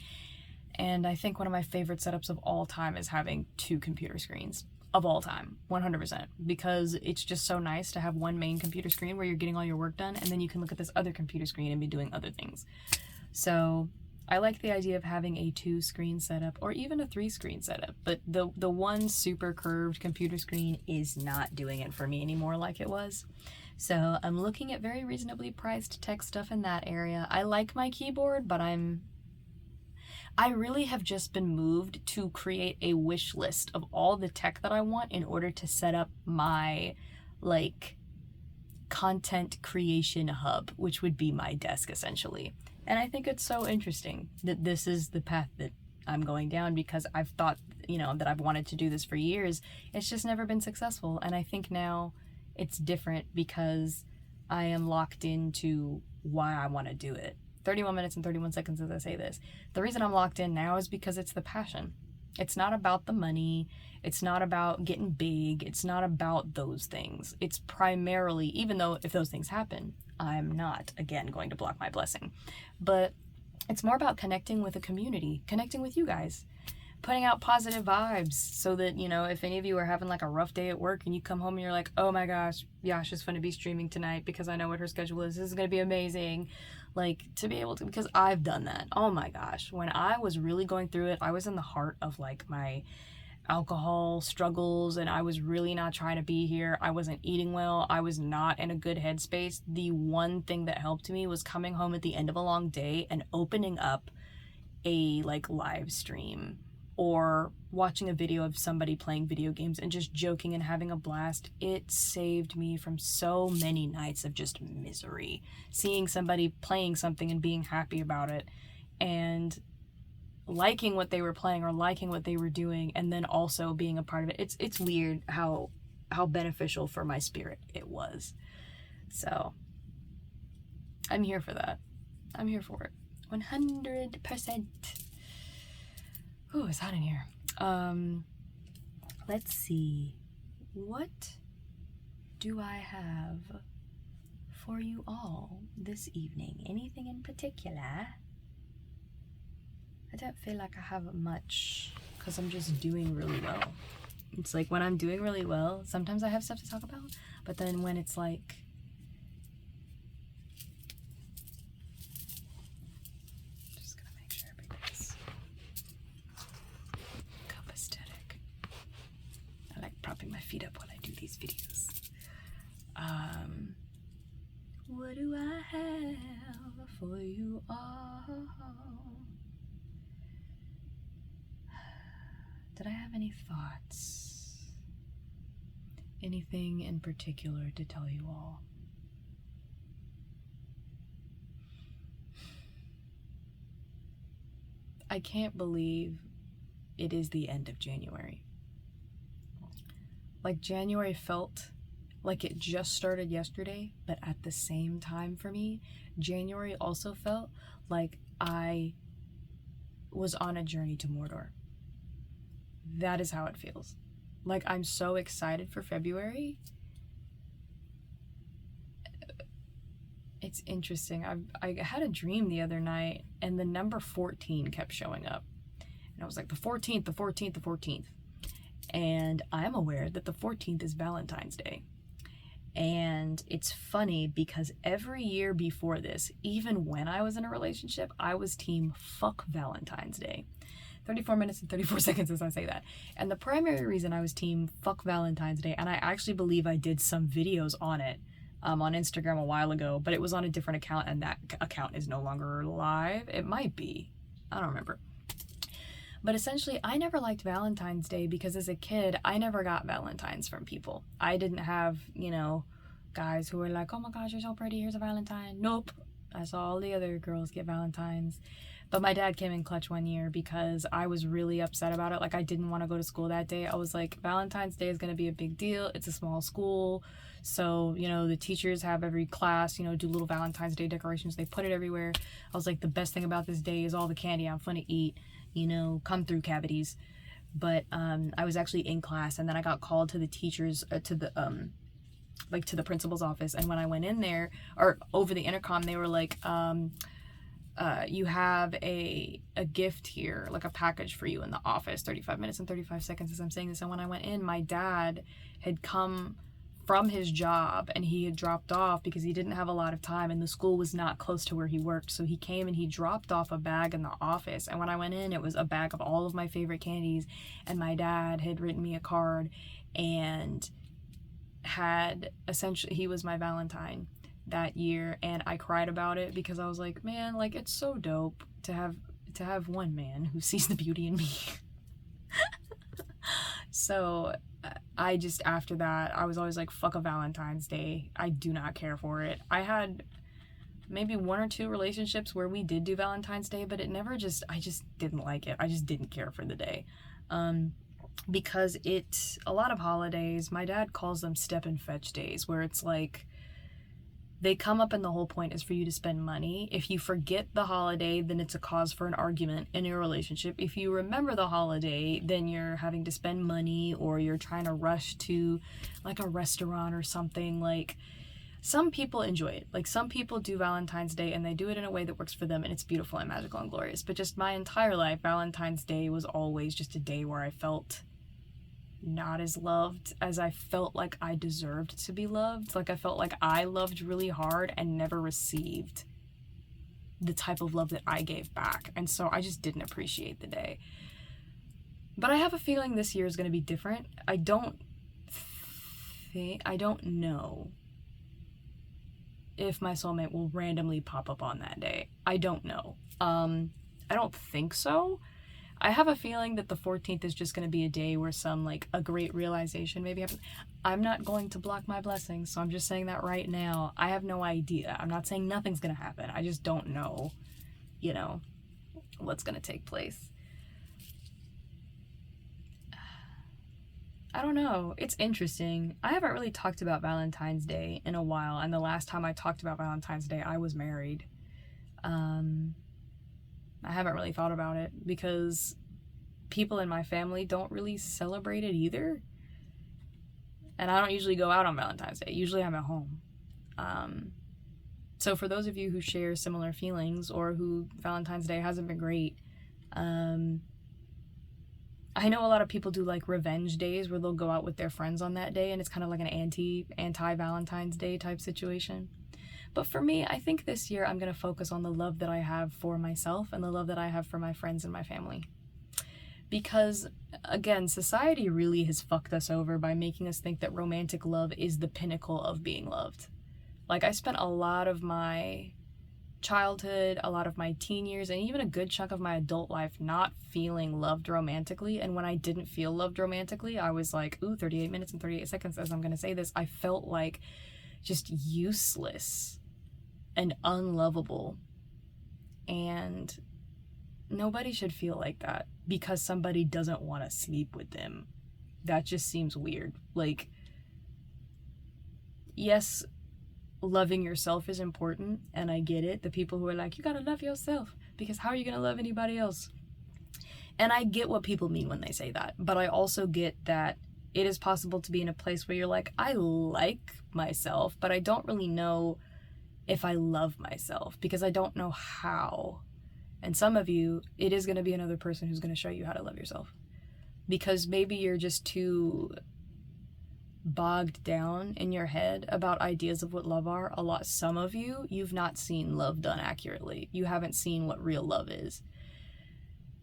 And I think one of my favorite setups of all time is having 2 computer screens. Of all time, 100%, because it's just so nice to have one main computer screen where you're getting all your work done, and then you can look at this other computer screen and be doing other things. So I like the idea of having a 2-screen setup, or even a 3-screen setup, but the one super curved computer screen is not doing it for me anymore like it was. So I'm looking at very reasonably priced tech stuff in that area. I like my keyboard, but I really have just been moved to create a wish list of all the tech that I want in order to set up my like content creation hub, which would be my desk essentially. And I think it's so interesting that this is the path that I'm going down, because I've thought, that I've wanted to do this for years. It's just never been successful. And I think now it's different because I am locked into why I want to do it. 31 minutes and 31 seconds as I say this. The reason I'm locked in now is because it's the passion. It's not about the money. It's not about getting big. It's not about those things. It's primarily, even though if those things happen, I'm not, again, going to block my blessing. But it's more about connecting with a community, connecting with you guys, putting out positive vibes so that, if any of you are having like a rough day at work and you come home and you're like, oh my gosh, Yash is going to be streaming tonight because I know what her schedule is. This is going to be amazing. Like, to be able to, because I've done that. Oh my gosh. When I was really going through it, I was in the heart of like my alcohol struggles, and I was really not trying to be here. I wasn't eating well. I was not in a good headspace. The one thing that helped me was coming home at the end of a long day and opening up a like live stream, or watching a video of somebody playing video games and just joking and having a blast. It saved me from so many nights of just misery. Seeing somebody playing something and being happy about it, and liking what they were playing or liking what they were doing, and then also being a part of it. It's weird how beneficial for my spirit it was. So I'm here for that. I'm here for it. 100%. Ooh, it's hot in here. Let's see. What do I have for you all this evening? Anything in particular? I don't feel like I have much because I'm just doing really well. It's like when I'm doing really well, sometimes I have stuff to talk about, but then when it's like, just gonna make sure everything's copacetic. I like propping my feet up while I do these videos. What do I have for you all? Did I have any thoughts? Anything in particular to tell you all? I can't believe it is the end of January. Like, January felt like it just started yesterday, but at the same time for me, January also felt like I was on a journey to Mordor. That is how it feels. Like, I'm so excited for February. It's interesting. I had a dream the other night, and the number 14 kept showing up. And I was like, the 14th, the 14th, the 14th. And I'm aware that the 14th is Valentine's Day. And it's funny because every year before this, even when I was in a relationship, I was team fuck Valentine's Day. 34 minutes and 34 seconds as I say that. And the primary reason I was team fuck Valentine's Day, and I actually believe I did some videos on it, on Instagram a while ago, but it was on a different account, and that account is no longer live. It might be. I don't remember. But essentially, I never liked Valentine's Day because as a kid, I never got Valentines from people. I didn't have, you know, guys who were like, oh my gosh, you're so pretty, here's a Valentine. Nope. I saw all the other girls get Valentines. But my dad came in clutch one year because I was really upset about it. Like, I didn't want to go to school that day. I was like, Valentine's Day is going to be a big deal. It's a small school. So, you know, the teachers have every class, you know, do little Valentine's Day decorations. They put it everywhere. I was like, the best thing about this day is all the candy I'm fun to eat, you know, come through cavities. But I was actually in class, and then I got called to the teachers, to the principal's office. And when I went in there, or over the intercom, they were like, you have a gift here, like a package for you in the office, 35 minutes and 35 seconds as I'm saying this. And when I went in, my dad had come from his job, and he had dropped off because he didn't have a lot of time, and the school was not close to where he worked. So he came and he dropped off a bag in the office. And when I went in, it was a bag of all of my favorite candies. And my dad had written me a card and had essentially, he was my Valentine that year. And I cried about it because I was like, man, like, it's so dope to have one man who sees the beauty in me. So I just, after that, I was always like, fuck a Valentine's Day. I do not care for it. I had maybe 1 or 2 relationships where we did do Valentine's Day, but it never just, I just didn't like it. I just didn't care for the day. Because a lot of holidays, my dad calls them step and fetch days, where it's like, they come up and the whole point is for you to spend money. If you forget the holiday, then it's a cause for an argument in your relationship. If you remember the holiday, then you're having to spend money, or you're trying to rush to like a restaurant or something. Like, some people enjoy it. Like, some people do Valentine's Day and they do it in a way that works for them, and it's beautiful and magical and glorious. But just my entire life, Valentine's Day was always just a day where I felt not as loved as I felt like I deserved to be loved. Like, I felt like I loved really hard and never received the type of love that I gave back. And so I just didn't appreciate the day. But I have a feeling this year is going to be different. I don't know if my soulmate will randomly pop up on that day. I don't know. I don't think so. I have a feeling that the 14th is just going to be a day where a great realization maybe happens. I'm not going to block my blessings, so I'm just saying that right now. I have no idea. I'm not saying nothing's going to happen. I just don't know, you know, what's going to take place. I don't know. It's interesting. I haven't really talked about Valentine's Day in a while, and the last time I talked about Valentine's Day, I was married. I haven't really thought about it because people in my family don't really celebrate it either. And I don't usually go out on Valentine's Day. Usually I'm at home. So for those of you who share similar feelings, or who Valentine's Day hasn't been great, I know a lot of people do like revenge days where they'll go out with their friends on that day, and it's kind of like an anti-Valentine's Day type situation. But for me, I think this year I'm going to focus on the love that I have for myself and the love that I have for my friends and my family. Because, again, society really has fucked us over by making us think that romantic love is the pinnacle of being loved. Like, I spent a lot of my childhood, a lot of my teen years, and even a good chunk of my adult life not feeling loved romantically. And when I didn't feel loved romantically, I was like, 38 minutes and 38 seconds as I'm going to say this, I felt like just useless and unlovable. And nobody should feel like that because somebody doesn't want to sleep with them. That just seems weird. Like, yes, loving yourself is important, and I get it. The people who are like, you gotta love yourself, because how are you gonna love anybody else? And I get what people mean when they say that, but I also get that it is possible to be in a place where you're like, I like myself, but I don't really know if I love myself because I don't know how. And some of you, it is going to be another person who's going to show you how to love yourself, because maybe you're just too bogged down in your head about ideas of what love are. Some of you, you've not seen love done accurately. You haven't seen what real love is.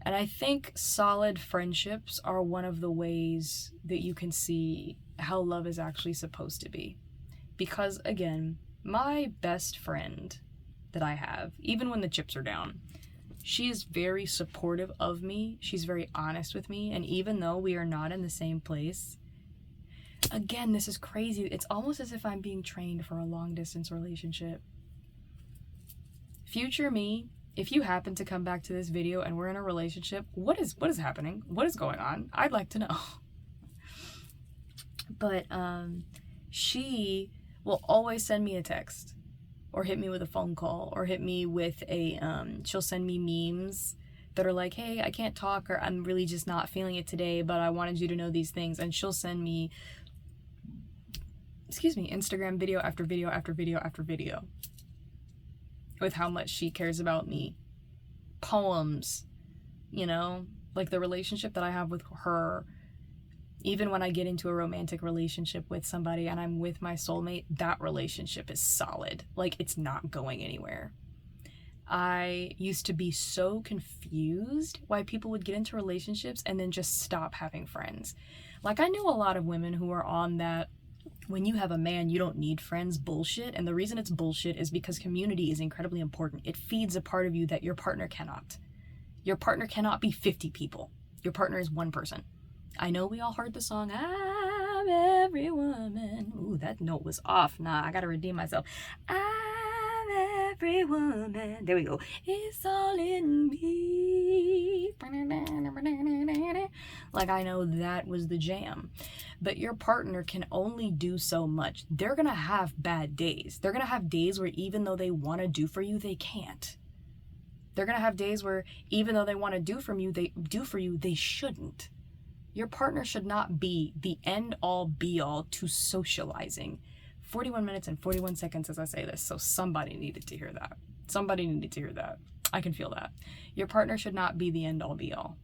And I think solid friendships are one of the ways that you can see how love is actually supposed to be. Because, again, my best friend that I have, even when the chips are down, she is very supportive of me. She's very honest with me. And even though we are not in the same place, again, this is crazy. It's almost as if I'm being trained for a long distance relationship. Future me, if you happen to come back to this video and we're in a relationship, what is happening? What is going on? I'd like to know. But she will always send me a text or hit me with a phone call or hit me with a she'll send me memes that are like, hey, I can't talk, or I'm really just not feeling it today, but I wanted you to know these things. And she'll send me, Instagram video after video after video after video with how much she cares about me. Poems, like the relationship that I have with her. Even when I get into a romantic relationship with somebody and I'm with my soulmate, that relationship is solid. Like, it's not going anywhere. I used to be so confused why people would get into relationships and then just stop having friends. Like, I knew a lot of women who are on that when you have a man, you don't need friends bullshit. And the reason it's bullshit is because community is incredibly important. It feeds a part of you that your partner cannot. Your partner cannot be 50 people. Your partner is one person. I know we all heard the song, I'm every woman. Ooh, that note was off. Nah, I gotta redeem myself. I'm every woman. There we go. It's all in me. Like, I know that was the jam. But your partner can only do so much. They're gonna have bad days. They're gonna have days where even though they want to do for you, they can't. They're gonna have days where even though they want to do for you, they shouldn't. Your partner should not be the end-all, be-all to socializing. 41 minutes and 41 seconds as I say this, so somebody needed to hear that. Somebody needed to hear that. I can feel that. Your partner should not be the end-all, be-all.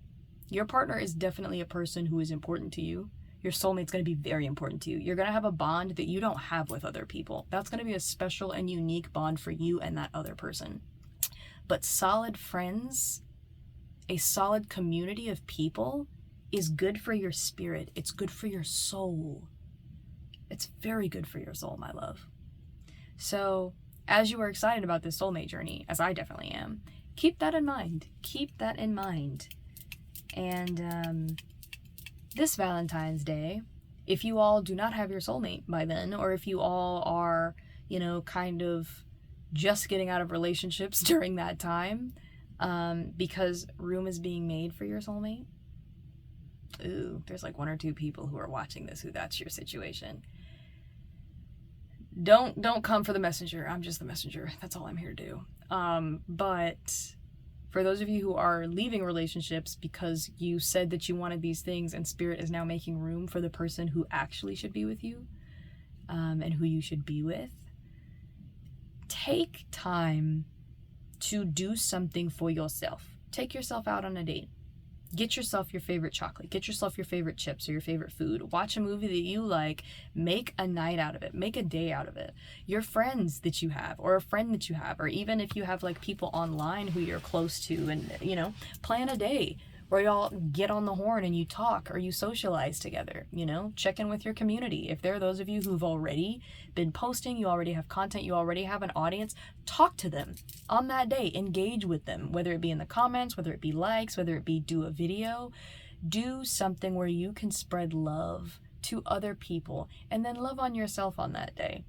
Your partner is definitely a person who is important to you. Your soulmate's going to be very important to you. You're going to have a bond that you don't have with other people. That's going to be a special and unique bond for you and that other person. But solid friends, a solid community of people, is good for your spirit. It's good for your soul. It's very good for your soul, my love. So, as you are excited about this soulmate journey, as I definitely am, keep that in mind. Keep that in mind. And this Valentine's Day, if you all do not have your soulmate by then, or if you all are, kind of just getting out of relationships during that time, because room is being made for your soulmate, ooh, there's like 1 or 2 people who are watching this who that's your situation. Don't come for the messenger. I'm just the messenger. That's all I'm here to do. But for those of you who are leaving relationships because you said that you wanted these things and spirit is now making room for the person who actually should be with you, and who you should be with, take time to do something for yourself. Take yourself out on a date. Get yourself your favorite chocolate. Get yourself your favorite chips or your favorite food. Watch a movie that you like. Make a night out of it. Make a day out of it. Your friends that you have, or a friend that you have, or even if you have like people online who you're close to, and plan a day where y'all get on the horn and you talk or you socialize together. Check in with your community. If there are those of you who've already been posting, you already have content, you already have an audience, talk to them on that day. Engage with them, whether it be in the comments, whether it be likes, whether it be do a video. Do something where you can spread love to other people and then love on yourself on that day.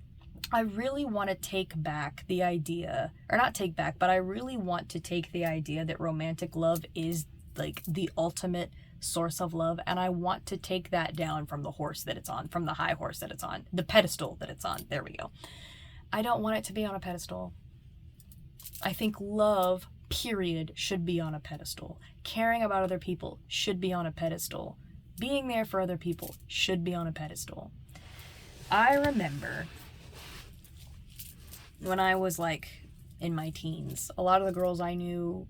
I really want to take back the idea, or not take back, but I really want to take the idea that romantic love is like the ultimate source of love, and I want to take that down from the horse that it's on, from the high horse that it's on, the pedestal that it's on. There we go. I don't want it to be on a pedestal. I think love, period, should be on a pedestal. Caring about other people should be on a pedestal. Being there for other people should be on a pedestal. I remember when I was like in my teens, a lot of the girls I knew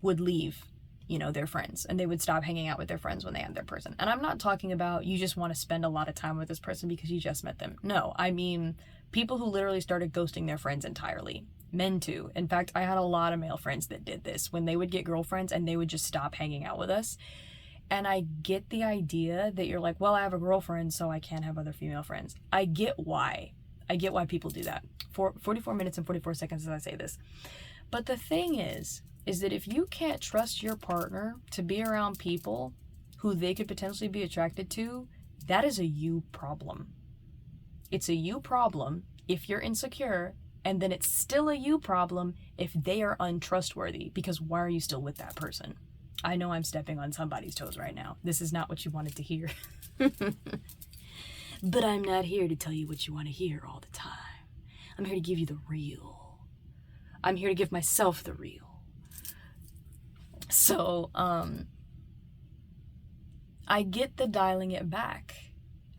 would leave, their friends, and they would stop hanging out with their friends when they had their person. And I'm not talking about you just want to spend a lot of time with this person because you just met them. No, I mean people who literally started ghosting their friends entirely. Men too. In fact, I had a lot of male friends that did this when they would get girlfriends and they would just stop hanging out with us. And I get the idea that you're like, well, I have a girlfriend, so I can't have other female friends. I get why. I get why people do that. For 44 minutes and 44 seconds as I say this. But the thing is that if you can't trust your partner to be around people who they could potentially be attracted to, that is a you problem. It's a you problem if you're insecure, and then it's still a you problem if they are untrustworthy, because why are you still with that person? I know I'm stepping on somebody's toes right now. This is not what you wanted to hear. But I'm not here to tell you what you want to hear all the time. I'm here to give you the real. I'm here to give myself the real. So, I get the dialing it back.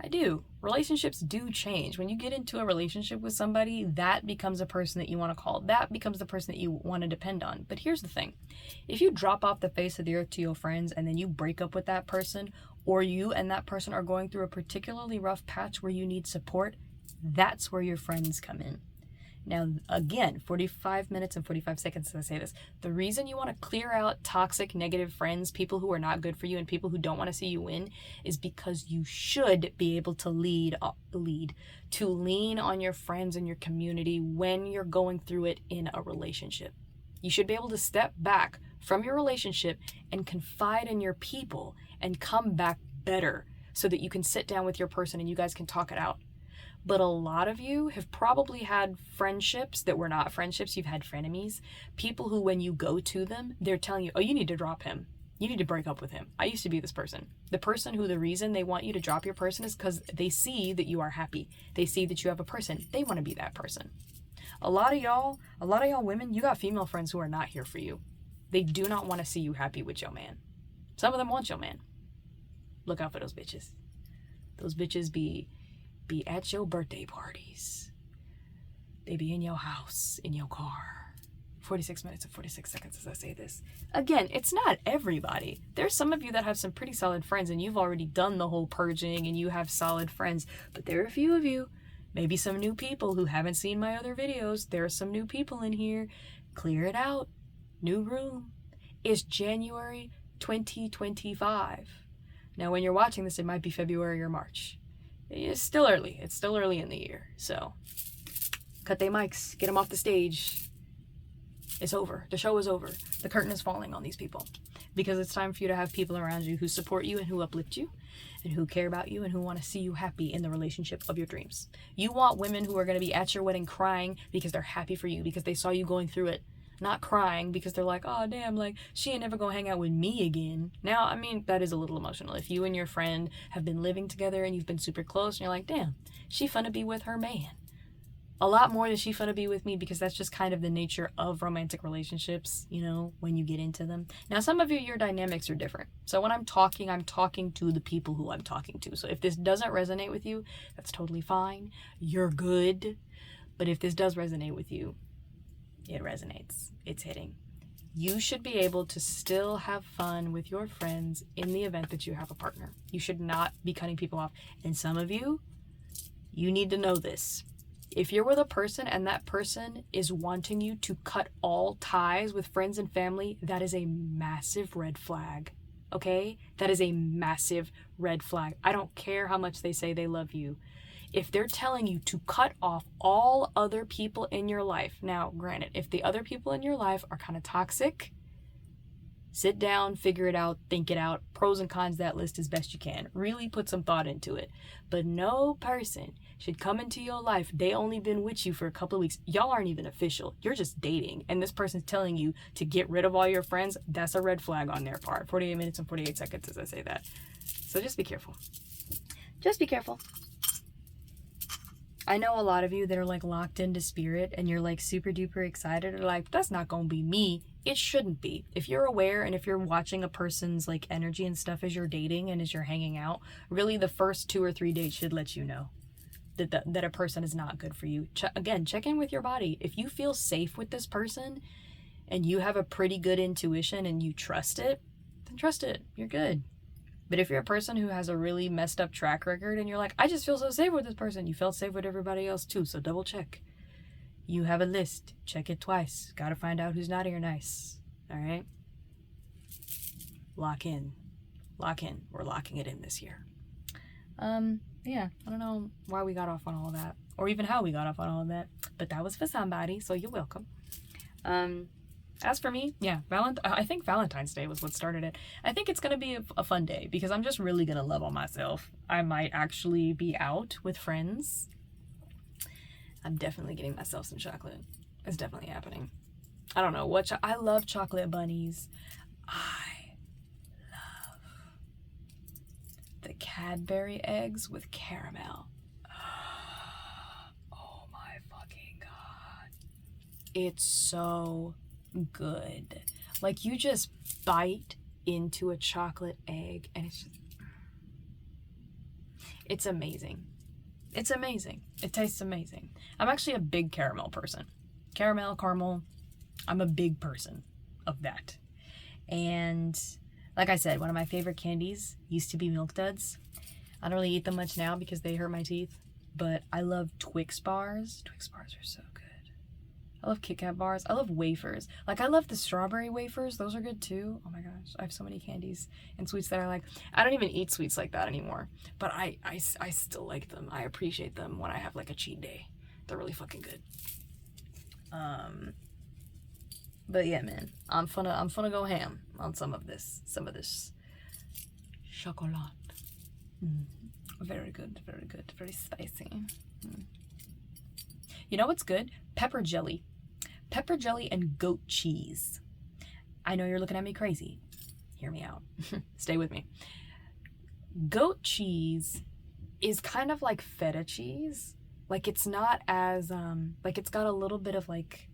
I do. Relationships do change. When you get into a relationship with somebody, that becomes a person that you want to call. That becomes the person that you want to depend on. But here's the thing. If you drop off the face of the earth to your friends and then you break up with that person, or you and that person are going through a particularly rough patch where you need support, that's where your friends come in. Now, again, 45 minutes and 45 seconds as I say this. The reason you want to clear out toxic, negative friends, people who are not good for you and people who don't want to see you win, is because you should be able to lean on your friends and your community when you're going through it in a relationship. You should be able to step back from your relationship and confide in your people and come back better so that you can sit down with your person and you guys can talk it out. But a lot of you have probably had friendships that were not friendships. You've had frenemies. People who, when you go to them, they're telling you, oh, you need to drop him. You need to break up with him. I used to be this person. The person who the reason they want you to drop your person is because they see that you are happy. They see that you have a person. They want to be that person. A lot of y'all women, you got female friends who are not here for you. They do not want to see you happy with your man. Some of them want your man. Look out for those bitches. Those bitches be at your birthday parties. They be in your house, in your car. 46 minutes and 46 seconds as I say this. Again, it's not everybody. There's some of you that have some pretty solid friends and you've already done the whole purging and you have solid friends. But there are a few of you, maybe some new people who haven't seen my other videos. There are some new people in here. Clear it out. New room. It's January 2025. Now, when you're watching this, it might be February or March. It's still early. It's still early in the year. So, cut they mics. Get them off the stage. It's over. The show is over. The curtain is falling on these people. Because it's time for you to have people around you who support you and who uplift you and who care about you and who want to see you happy in the relationship of your dreams. You want women who are going to be at your wedding crying because they're happy for you, because they saw you going through it. Not crying because they're like, oh, damn, like, she ain't never gonna hang out with me again. Now, I mean, that is a little emotional. If you and your friend have been living together and you've been super close and you're like, damn, she finna be with her man. A lot more than she finna be with me, because that's just kind of the nature of romantic relationships, you know, when you get into them. Now, some of you, your dynamics are different. So when I'm talking to the people who I'm talking to. So if this doesn't resonate with you, that's totally fine. You're good. But if this does resonate with you, it resonates. It's hitting. You should be able to still have fun with your friends in the event that you have a partner. You should not be cutting people off. And some of you, you need to know this. If you're with a person and that person is wanting you to cut all ties with friends and family, that is a massive red flag. Okay? That is a massive red flag. I don't care how much they say they love you. If they're telling you to cut off all other people in your life, now, granted, if the other people in your life are kind of toxic, sit down, figure it out, think it out, pros and cons that list as best you can. Really put some thought into it. But no person should come into your life. They only been with you for a couple of weeks. Y'all aren't even official. You're just dating. And this person's telling you to get rid of all your friends. That's a red flag on their part. 48 minutes and 48 seconds as I say that. So just be careful. Just be careful. I know a lot of you that are like locked into spirit and you're like super duper excited or like, that's not gonna be me. It shouldn't be. If you're aware and if you're watching a person's like energy and stuff as you're dating and as you're hanging out, really the first 2 or 3 dates should let you know that a person is not good for you. Again, check in with your body. If you feel safe with this person and you have a pretty good intuition and you trust it, then trust it. You're good. But if you're a person who has a really messed up track record and you're like, I just feel so safe with this person, you felt safe with everybody else too, so double check. You have a list. Check it twice. Gotta find out who's naughty or nice. All right? Lock in. Lock in. We're locking it in this year. Yeah, I don't know why we got off on all that, or even how we got off on all of that, but that was for somebody, so you're welcome. As for me, yeah, I think Valentine's Day was what started it. I think it's gonna be a fun day because I'm just really gonna love on myself. I might actually be out with friends. I'm definitely getting myself some chocolate. It's definitely happening. I don't know what I love chocolate bunnies. I love the Cadbury eggs with caramel. Oh my fucking god. It's so good. Like, you just bite into a chocolate egg and it's amazing. It's amazing. It tastes amazing. I'm actually a big caramel person. Caramel. I'm a big person of that. And like I said, one of my favorite candies used to be Milk Duds. I don't really eat them much now because they hurt my teeth, but I love Twix bars. Twix bars are so good. I love Kit Kat bars. I love wafers. Like, I love the strawberry wafers. Those are good too. Oh my gosh, I have so many candies and sweets that I like. I don't even eat sweets like that anymore, but I still like them. I appreciate them when I have like a cheat day. They're really fucking good. But yeah, man, I'm gonna go ham on some of this chocolate. Very good, very spicy. You know what's good? Pepper jelly and goat cheese. I know you're looking at me crazy. Hear me out. Stay with me. Goat cheese is kind of like feta cheese. Like, it's not as like, it's got a little bit of like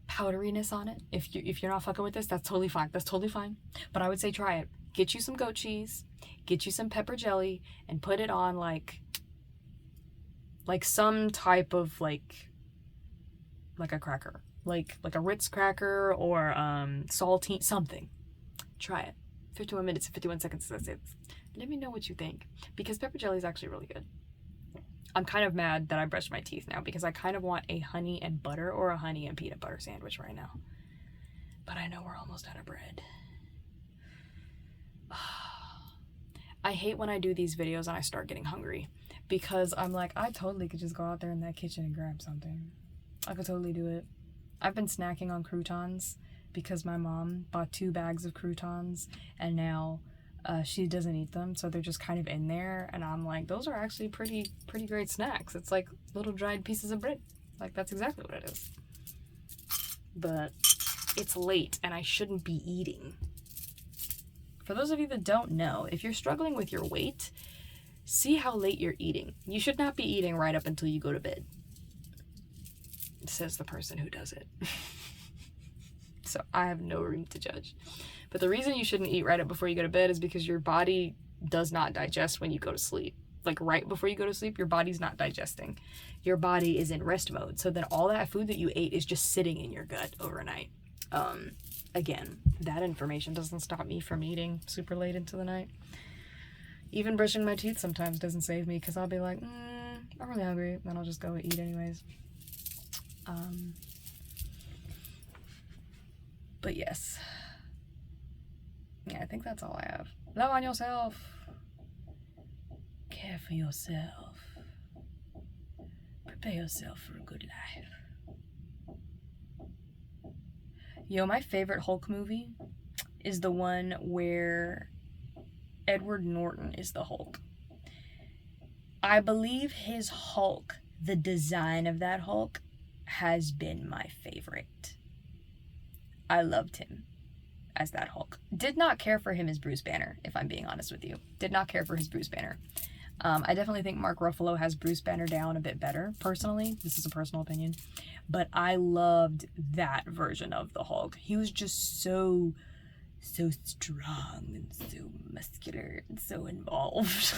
powderiness on it. If you're not fucking with this, that's totally fine. But I would say try it. Get you some goat cheese, get you some pepper jelly, and put it on like some type of like a cracker, like a Ritz cracker or saltine something. Try it. 51 minutes and 51 seconds. That's it. Let me know what you think, because pepper jelly is actually really good. I'm kind of mad that I brushed my teeth now because I kind of want a honey and butter or a honey and peanut butter sandwich right now. But I know we're almost out of bread. I hate when I do these videos and I start getting hungry because I'm like, I totally could just go out there in that kitchen and grab something. I could totally do it. I've been snacking on croutons because my mom bought 2 bags of croutons and now she doesn't eat them, so they're just kind of in there, and I'm like, those are actually pretty great snacks. It's like little dried pieces of bread. Like, that's exactly what it is. But it's late and I shouldn't be eating. For those of you that don't know, if you're struggling with your weight, see how late you're eating. You should not be eating right up until you go to bed, says the person who does it. So I have no room to judge. But the reason you shouldn't eat right up before you go to bed is because your body does not digest when you go to sleep. Like, right before you go to sleep, your body's not digesting. Your body is in rest mode. So then all that food that you ate is just sitting in your gut overnight. Again, that information doesn't stop me from eating super late into the night. Even brushing my teeth sometimes doesn't save me because I'll be like, I'm really hungry, then I'll just go eat anyways. But yes. Yeah, I think that's all I have. Love on yourself. Care for yourself. Prepare yourself for a good life. Yo, my favorite Hulk movie is the one where Edward Norton is the Hulk. I believe his Hulk, the design of that Hulk, has been my favorite. I loved him as that Hulk. Did not care for him as Bruce Banner, if I'm being honest with you. Did not care for his Bruce Banner. I definitely think Mark Ruffalo has Bruce Banner down a bit better, personally. This is a personal opinion. But I loved that version of the Hulk. He was just so strong and so muscular and so involved.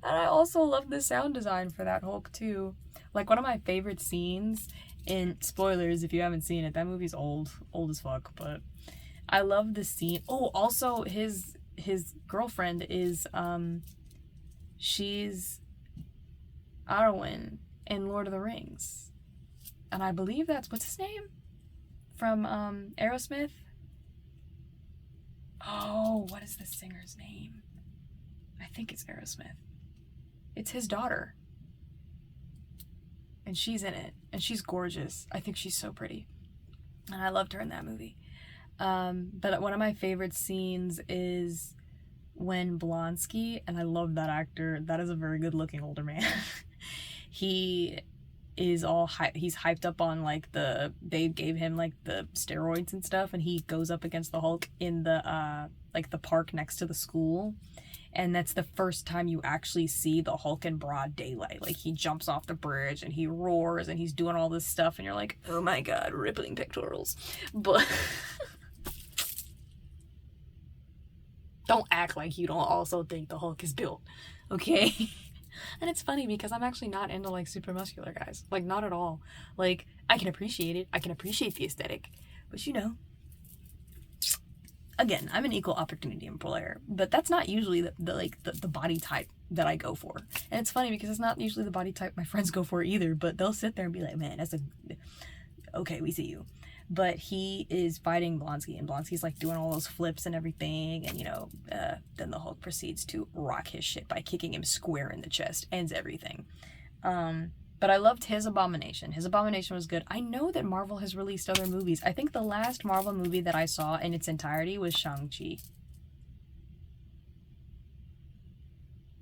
And I also love the sound design for that Hulk too. Like, one of my favorite scenes in, spoilers if you haven't seen it, that movie's old as fuck, but I love the scene. Oh, also his girlfriend is she's Arwen in Lord of the Rings. And I believe that's, what's his name? from Aerosmith. Oh, what is the singer's name? I think it's Aerosmith. It's his daughter. And she's in it. And she's gorgeous. I think she's so pretty. And I loved her in that movie. But one of my favorite scenes is when Blonsky, and I love that actor, that is a very good looking older man. He is he's hyped up on like they gave him like the steroids and stuff, and he goes up against the Hulk in the like the park next to the school. And that's the first time you actually see the Hulk in broad daylight. Like, he jumps off the bridge and he roars and he's doing all this stuff, and you're like, oh my god, rippling pectorals. But don't act like you don't also think the Hulk is built, okay? And it's funny because I'm actually not into like super muscular guys. Like, not at all. Like, I can appreciate it. I can appreciate the aesthetic. But you know, again, I'm an equal opportunity employer, but that's not usually the body type that I go for. And it's funny because it's not usually the body type my friends go for either, but they'll sit there and be like, man, okay, we see you. But he is fighting Blonsky, and Blonsky's like doing all those flips and everything, and you know, then the Hulk proceeds to rock his shit by kicking him square in the chest, ends everything. But I loved his Abomination. His Abomination was good. I know that Marvel has released other movies. I think the last Marvel movie that I saw in its entirety was Shang-Chi.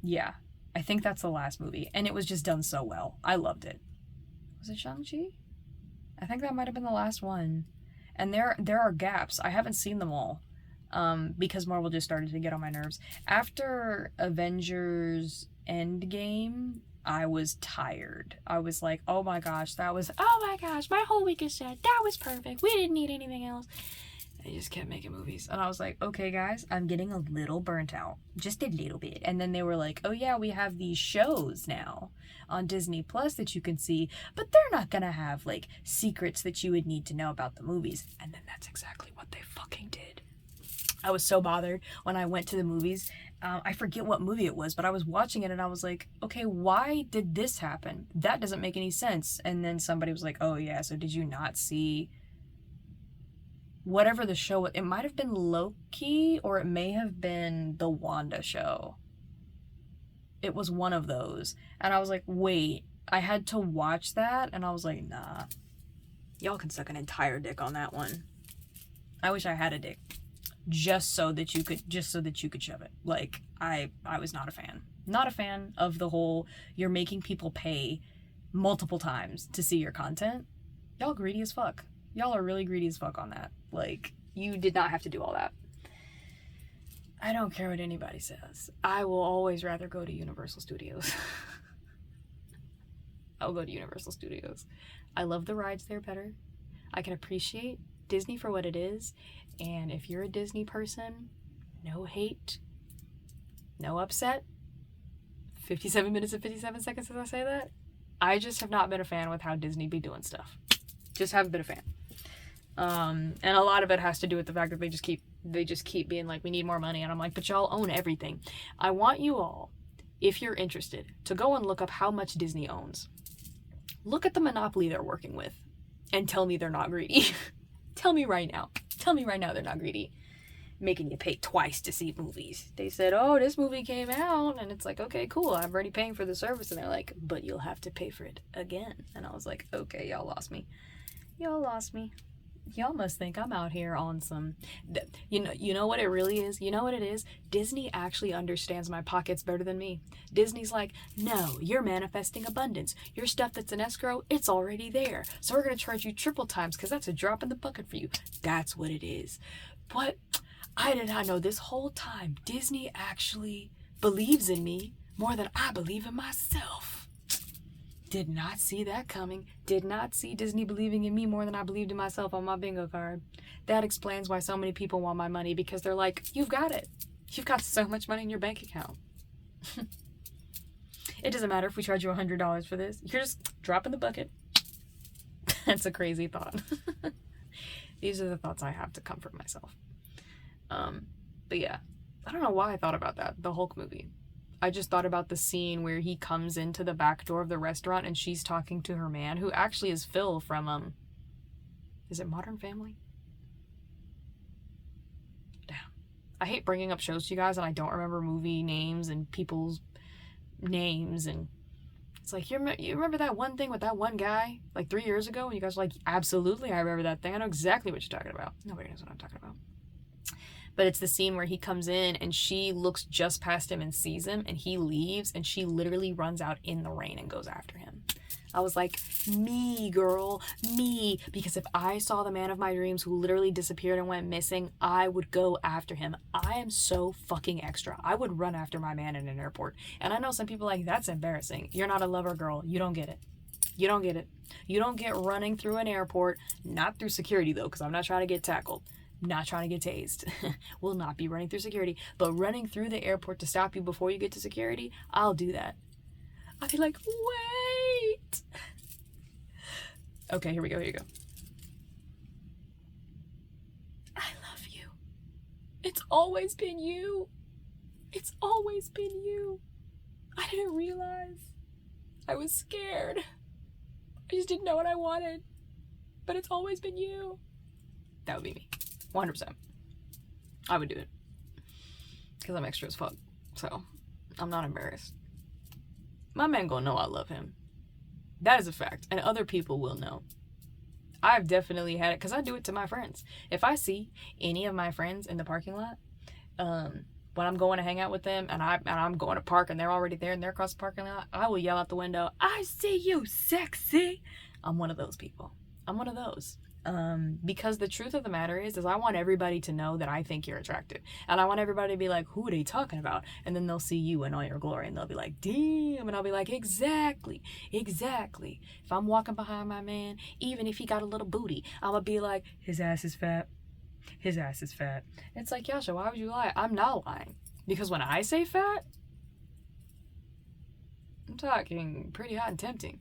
Yeah, I think that's the last movie. And it was just done so well. I loved it. Was it Shang-Chi? I think that might have been the last one. And there are gaps. I haven't seen them all. Because Marvel just started to get on my nerves. After Avengers Endgame, I was tired. I was like, oh my gosh, my whole week is set. That was perfect. We didn't need anything else. They just kept making movies. And I was like, okay guys, I'm getting a little burnt out. Just a little bit. And then they were like, oh yeah, we have these shows now on Disney Plus that you can see, but they're not gonna have like secrets that you would need to know about the movies. And then that's exactly what they fucking did. I was so bothered when I went to the movies. I forget what movie it was, but I was watching it and I was like, okay, why did this happen? That doesn't make any sense. And then somebody was like, oh yeah, so did you not see whatever the show was? It might have been Loki, or it may have been the Wanda show. It was one of those. And I was like, wait, I had to watch that? And I was like, nah. Y'all can suck an entire dick on that one. I wish I had a dick. Just so that you could shove it. Like, I was not a fan. Not a fan of the whole, you're making people pay multiple times to see your content. Y'all greedy as fuck. Y'all are really greedy as fuck on that. Like, you did not have to do all that. I don't care what anybody says. I will always rather go to Universal Studios. I'll go to Universal Studios. I love the rides there better. I can appreciate Disney for what it is. And if you're a Disney person, no hate, no upset. 57 minutes and 57 seconds as I say that. I just have not been a fan with how Disney be doing stuff. Just haven't been a fan. And a lot of it has to do with the fact that they just keep being like, we need more money. And I'm like, but y'all own everything. I want you all, if you're interested, to go and look up how much Disney owns. Look at the monopoly they're working with and tell me they're not greedy. Tell me right now they're not greedy. Making you pay twice to see movies. They said, oh, this movie came out. And it's like, okay, cool. I'm already paying for the service. And they're like, but you'll have to pay for it again. And I was like, okay, y'all lost me. Y'all must think I'm out here on some, you know what it really is? You know what it is? Disney actually understands my pockets better than me. Disney's like, no, you're manifesting abundance. Your stuff that's in escrow, it's already there. So we're going to charge you triple times because that's a drop in the bucket for you. That's what it is. But I did not know this whole time Disney actually believes in me more than I believe in myself. Did not see that coming. Did not see Disney believing in me more than I believed in myself on my bingo card. That explains why so many people want my money, because they're like, you've got it. You've got so much money in your bank account. It doesn't matter if we charge you $100 for this. You're just dropping the bucket. That's a crazy thought. These are the thoughts I have to comfort myself. But yeah, I don't know why I thought about that, the Hulk movie. I just thought about the scene where he comes into the back door of the restaurant and she's talking to her man, who actually is Phil from Is it Modern Family? Damn. I hate bringing up shows to you guys and I don't remember movie names and people's names, and it's like, you remember that one thing with that one guy like 3 years ago? And you guys were like, absolutely, I remember that thing. I know exactly what you're talking about. Nobody knows what I'm talking about. But it's the scene where he comes in and she looks just past him and sees him, and he leaves, and she literally runs out in the rain and goes after him. I was like, me, girl, me. Because if I saw the man of my dreams who literally disappeared and went missing, I would go after him. I am so fucking extra. I would run after my man in an airport. And I know some people are like, that's embarrassing. You're not a lover girl. You don't get it. You don't get it. You don't get running through an airport, not through security though, because I'm not trying to get tackled. Not trying to get tased. Will not be running through security. But running through the airport to stop you before you get to security, I'll do that. I'll be like, wait. Okay, here we go, here you go. I love you. It's always been you. It's always been you. I didn't realize. I was scared. I just didn't know what I wanted. But it's always been you. That would be me. 100%. I would do it. Because I'm extra as fuck. So, I'm not embarrassed. My man gonna know I love him. That is a fact. And other people will know. I've definitely had it. Because I do it to my friends. If I see any of my friends in the parking lot, when I'm going to hang out with them, and I'm going to park, and they're already there, and they're across the parking lot, I will yell out the window, I see you, sexy. I'm one of those people. I'm one of those. Because the truth of the matter is I want everybody to know that I think you're attractive. And I want everybody to be like, who are they talking about? And then they'll see you in all your glory, and they'll be like, damn. And I'll be like, exactly. If I'm walking behind my man, even if he got a little booty, I'm gonna be like, his ass is fat. His ass is fat. It's like, Yasha, why would you lie? I'm not lying. Because when I say fat, I'm talking pretty hot and tempting.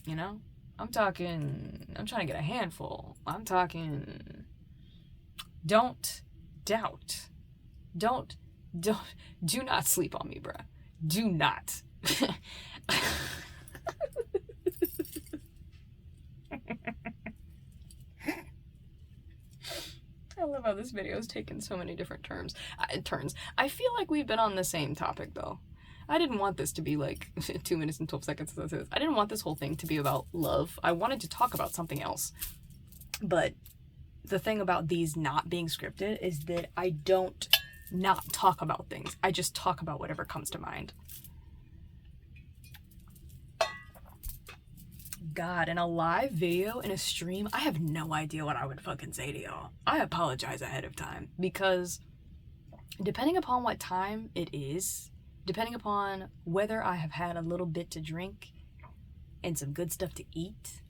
You know? I'm trying to get a handful. I'm talking, don't doubt. Do not sleep on me, bruh. Do not. I love how this video is taking so many different turns. I feel like we've been on the same topic, though. I didn't want this to be like 2 minutes and 12 seconds. I didn't want this whole thing to be about love. I wanted to talk about something else. But the thing about these not being scripted is that I don't not talk about things. I just talk about whatever comes to mind. God, in a live video, in a stream, I have no idea what I would fucking say to y'all. I apologize ahead of time, because depending upon what time it is, depending upon whether I have had a little bit to drink and some good stuff to eat,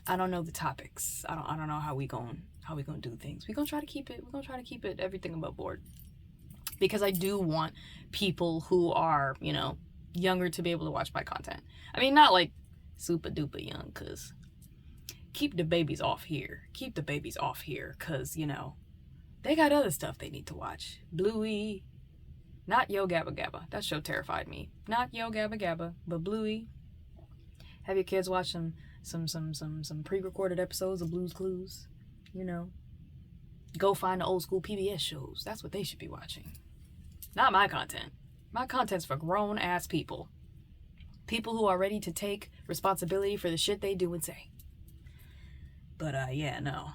I don't know the topics. I don't know how we gonna do things. We're gonna try to keep it everything above board. Because I do want people who are, you know, younger to be able to watch my content. I mean, not like super duper young, cause keep the babies off here. Keep the babies off here, cause, you know, they got other stuff they need to watch. Bluey. Not Yo Gabba Gabba. That show terrified me. Not Yo Gabba Gabba, but Bluey. Have your kids watch some pre-recorded episodes of Blue's Clues. You know. Go find the old school PBS shows. That's what they should be watching. Not my content. My content's for grown-ass people. People who are ready to take responsibility for the shit they do and say. But, yeah, no.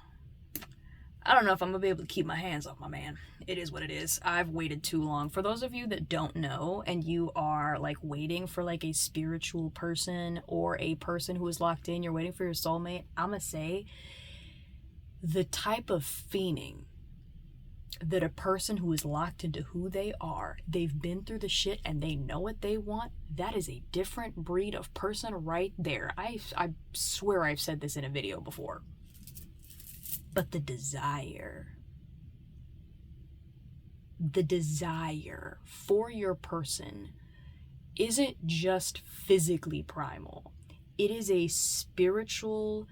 I don't know if I'm gonna be able to keep my hands off my man. It is what it is. I've waited too long. For those of you that don't know, and you are like waiting for like a spiritual person or a person who is locked in, you're waiting for your soulmate, I'm gonna say the type of fiending that a person who is locked into who they are, they've been through the shit and they know what they want, that is a different breed of person right there. I swear I've said this in a video before. But the desire for your person isn't just physically primal. It is a spiritual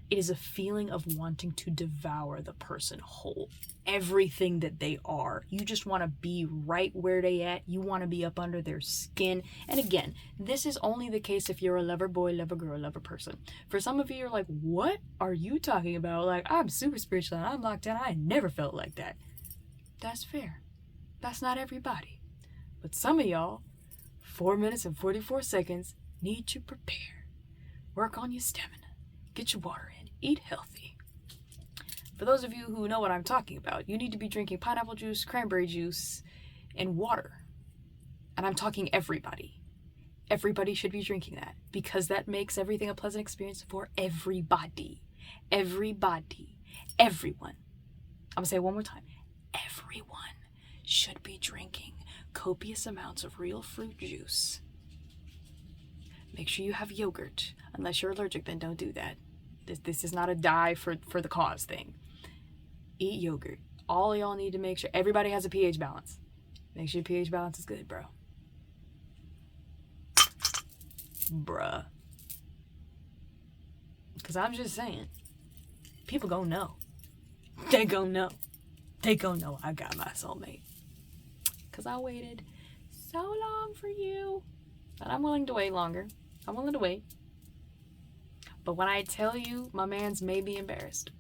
It is a feeling of wanting to devour the person whole. Everything that they are. You just want to be right where they at. You want to be up under their skin. And again, this is only the case if you're a lover boy, lover girl, lover person. For some of you, you're like, what are you talking about? Like, I'm super spiritual and I'm locked in. I never felt like that. That's fair. That's not everybody. But some of y'all, 4 minutes and 44 seconds, need to prepare. Work on your stamina. Get your water in. Eat healthy. For those of you who know what I'm talking about, you need to be drinking pineapple juice, cranberry juice, and water. And I'm talking everybody. Everybody should be drinking that because that makes everything a pleasant experience for everybody. Everybody. Everyone. I'm going to say it one more time. Everyone should be drinking copious amounts of real fruit juice. Make sure you have yogurt. Unless you're allergic, then don't do that. This is not a die for the cause thing. Eat yogurt. All y'all need to make sure everybody has a pH balance. Make sure your pH balance is good, bro. Bruh. Because I'm just saying, people gon' know. They gon' know. They gon' know I got my soulmate. Because I waited so long for you. And I'm willing to wait longer. I'm willing to wait. But when I tell you, my man's may be embarrassed.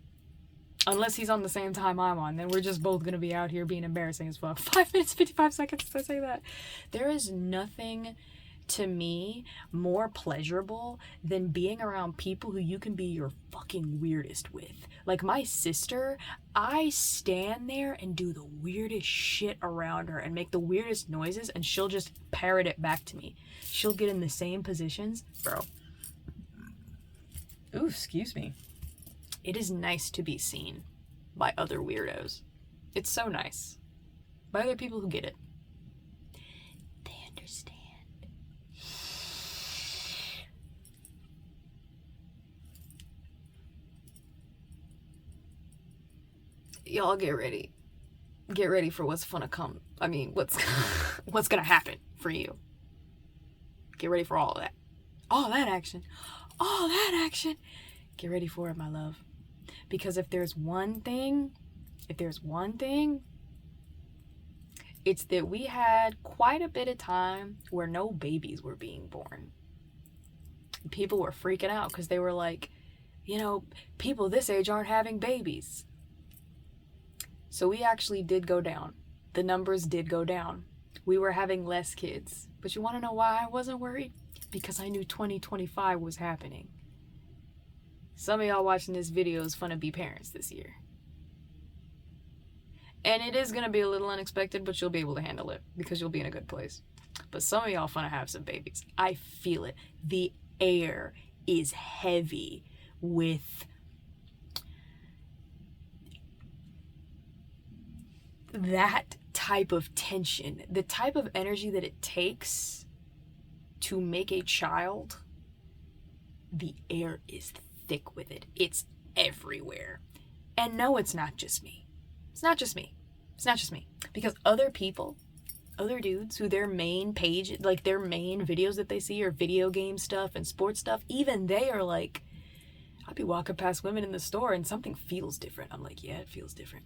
Unless he's on the same time I'm on, then we're just both going to be out here being embarrassing as fuck. 5 minutes, 55 seconds to say that. There is nothing to me more pleasurable than being around people who you can be your fucking weirdest with. Like my sister, I stand there and do the weirdest shit around her and make the weirdest noises and she'll just parrot it back to me. She'll get in the same positions. Bro. Ooh, excuse me. It is nice to be seen by other weirdos. It's so nice. By other people who get it. They understand. Y'all get ready. Get ready for what's gonna come. I mean, what's gonna happen for you. Get ready for all of that. All that action. All that action. Get ready for it, my love. Because if there's one thing, it's that we had quite a bit of time where no babies were being born. People were freaking out because they were like, you know, people this age aren't having babies. So we actually did go down. The numbers did go down. We were having less kids. But you want to know why I wasn't worried? Because I knew 2025 was happening. Some of y'all watching this video is fun to be parents this year. And it is going to be a little unexpected, but you'll be able to handle it because you'll be in a good place. But some of y'all fun to have some babies. I feel it. The air is heavy with that type of tension, the type of energy that it takes to make a child. The air is thick with it. It's everywhere. And no, it's not just me. It's not just me. It's not just me. Because other people, other dudes who their main page, like their main videos that they see are video game stuff and sports stuff, even they are like, I'll be walking past women in the store and something feels different. I'm like, yeah, it feels different.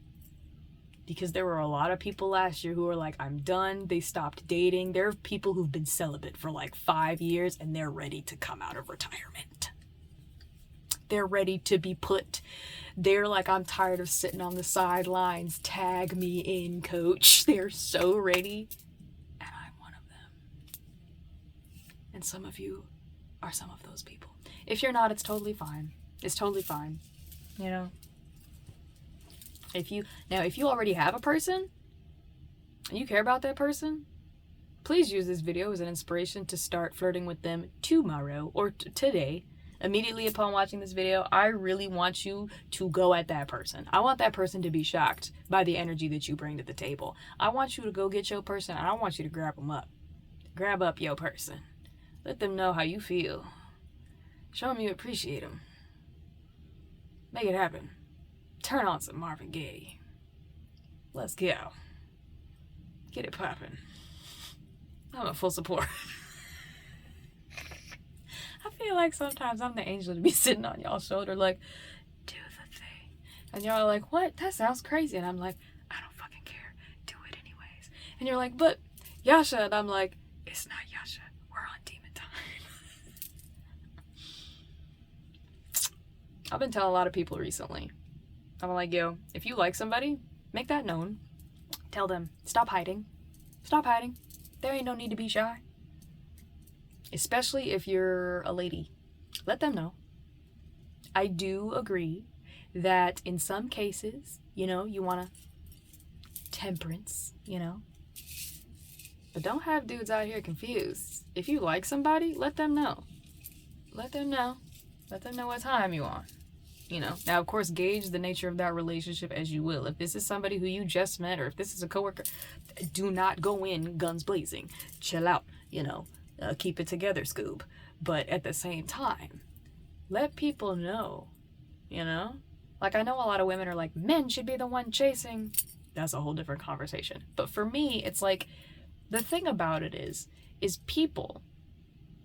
Because there were a lot of people last year who were like, I'm done. They stopped dating. There are people who've been celibate for like 5 years and they're ready to come out of retirement. They're ready to be put. They're like, I'm tired of sitting on the sidelines. Tag me in, coach. They're so ready. And I'm one of them. And some of you are some of those people. If you're not, it's totally fine. It's totally fine. You know? If you already have a person and you care about that person, please use this video as an inspiration to start flirting with them tomorrow or today. Immediately upon watching this video, I really want you to go at that person. I want that person to be shocked by the energy that you bring to the table. I want you to go get your person and I want you to grab them up. Grab up your person. Let them know how you feel. Show them you appreciate them. Make it happen. Turn on some Marvin Gaye. Let's go. Get it poppin'. I'm in full support. I feel feel like sometimes I'm the angel to be sitting on y'all's shoulder like, do the thing. And y'all are like, what? That sounds crazy. And I'm like, I don't fucking care. Do it anyways. And you're like, but Yasha. And I'm like, it's not Yasha. We're on demon time. I've been telling a lot of people recently. I'm like, yo, if you like somebody, make that known. Tell them, stop hiding. Stop hiding. There ain't no need to be shy. Especially if you're a lady. Let them know. I do agree that in some cases, you know, you want to temperance, you know. But don't have dudes out here confused. If you like somebody, let them know. Let them know. Let them know what time you on. You know, now of course gauge the nature of that relationship as you will. If this is somebody who you just met, or if this is a coworker, do not go in guns blazing. Chill out, you know, keep it together, Scoob. But at the same time, let people know, you know. Like, I know a lot of women are like, men should be the one chasing. That's a whole different conversation. But for me, it's like, the thing about it is people.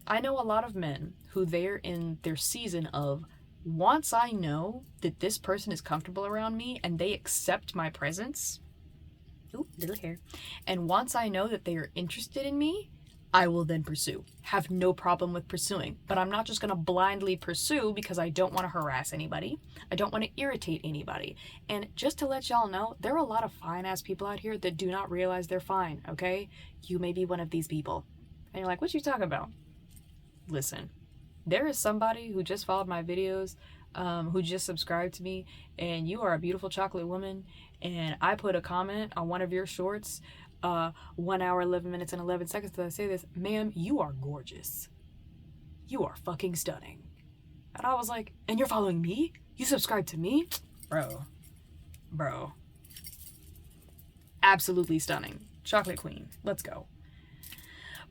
I know a lot of men who they're in their season of, once I know that this person is comfortable around me and they accept my presence, ooh, little hair, and once I know that they are interested in me, I will then pursue. Have no problem with pursuing. But I'm not just going to blindly pursue because I don't want to harass anybody. I don't want to irritate anybody. And just to let y'all know, there are a lot of fine-ass people out here that do not realize they're fine, okay? You may be one of these people. And you're like, what you talking about? Listen. There is somebody who just followed my videos, who just subscribed to me, and you are a beautiful chocolate woman, and I put a comment on one of your shorts, 1 hour, 11 minutes, and 11 seconds till I say this, ma'am, you are gorgeous. You are fucking stunning. And I was like, and you're following me? You subscribed to me? Bro. Absolutely stunning. Chocolate queen. Let's go.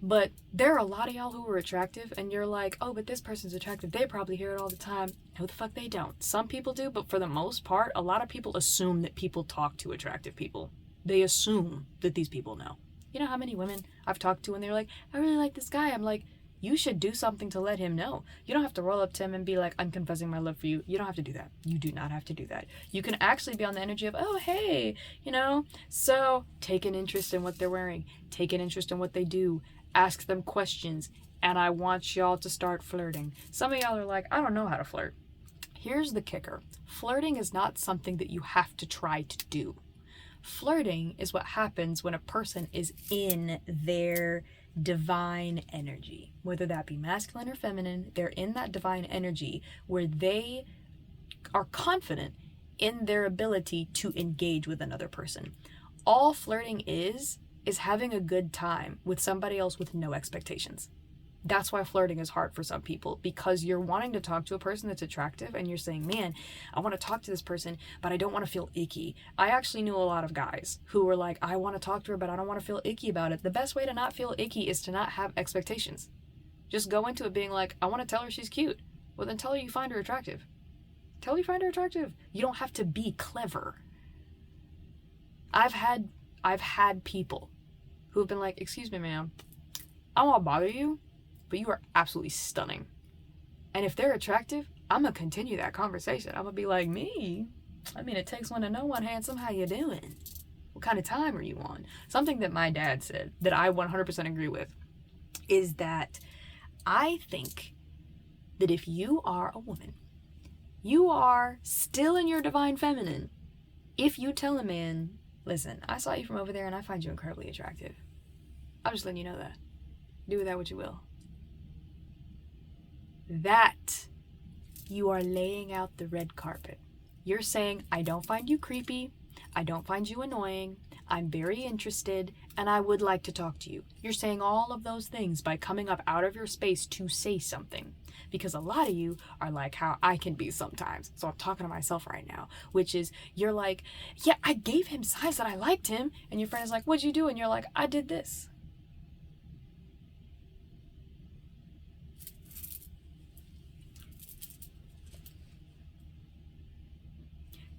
But there are a lot of y'all who are attractive, and you're like, oh, but this person's attractive. They probably hear it all the time. No, the fuck they don't. Some people do, but for the most part, a lot of people assume that people talk to attractive people. They assume that these people know. You know how many women I've talked to and they're like, I really like this guy. I'm like, you should do something to let him know. You don't have to roll up to him and be like, I'm confessing my love for you. You don't have to do that. You do not have to do that. You can actually be on the energy of, oh, hey, you know, so take an interest in what they're wearing. Take an interest in what they do. Ask them questions, and I want y'all to start flirting. Some of y'all are like, I don't know how to flirt. Here's the kicker. Flirting is not something that you have to try to do. Flirting is what happens when a person is in their divine energy. Whether that be masculine or feminine, they're in that divine energy where they are confident in their ability to engage with another person. All flirting is having a good time with somebody else with no expectations. That's why flirting is hard for some people, because you're wanting to talk to a person that's attractive and you're saying, man, I want to talk to this person, but I don't want to feel icky. I actually knew a lot of guys who were like, I want to talk to her, but I don't want to feel icky about it. The best way to not feel icky is to not have expectations. Just go into it being like, I want to tell her she's cute. Well, then tell her you find her attractive. Tell her you find her attractive. You don't have to be clever. I've had people who've been like, excuse me, ma'am, I don't want to bother you, but you are absolutely stunning. And if they're attractive, I'm going to continue that conversation. I'm going to be like, me? I mean, it takes one to know one, handsome. How you doing? What kind of time are you on? Something that my dad said that I 100% agree with is that I think that if you are a woman, you are still in your divine feminine. If you tell a man, listen, I saw you from over there and I find you incredibly attractive. I'm just letting you know that. Do with that what you will. That you are laying out the red carpet. You're saying, I don't find you creepy. I don't find you annoying. I'm very interested and I would like to talk to you. You're saying all of those things by coming up out of your space to say something. Because a lot of you are like how I can be sometimes. So I'm talking to myself right now, which is you're like, yeah, I gave him signs that I liked him. And your friend is like, what'd you do? And you're like, I did this.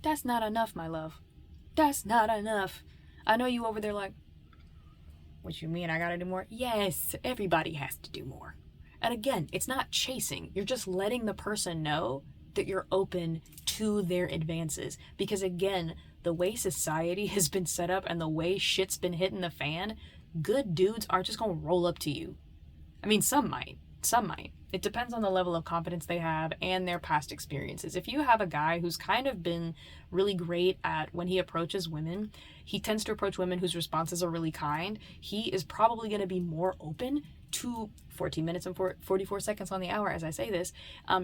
That's not enough, my love. That's not enough. I know you over there like, what you mean I gotta do more? Yes, everybody has to do more. And again, it's not chasing. You're just letting the person know that you're open to their advances. Because again, the way society has been set up and the way shit's been hitting the fan, good dudes aren't just gonna roll up to you. I mean, some might. Some might. It depends on the level of confidence they have and their past experiences. If you have a guy who's kind of been really great at when he approaches women, he tends to approach women whose responses are really kind, he is probably going to be more open to 14 minutes and 44 seconds on the hour as I say this.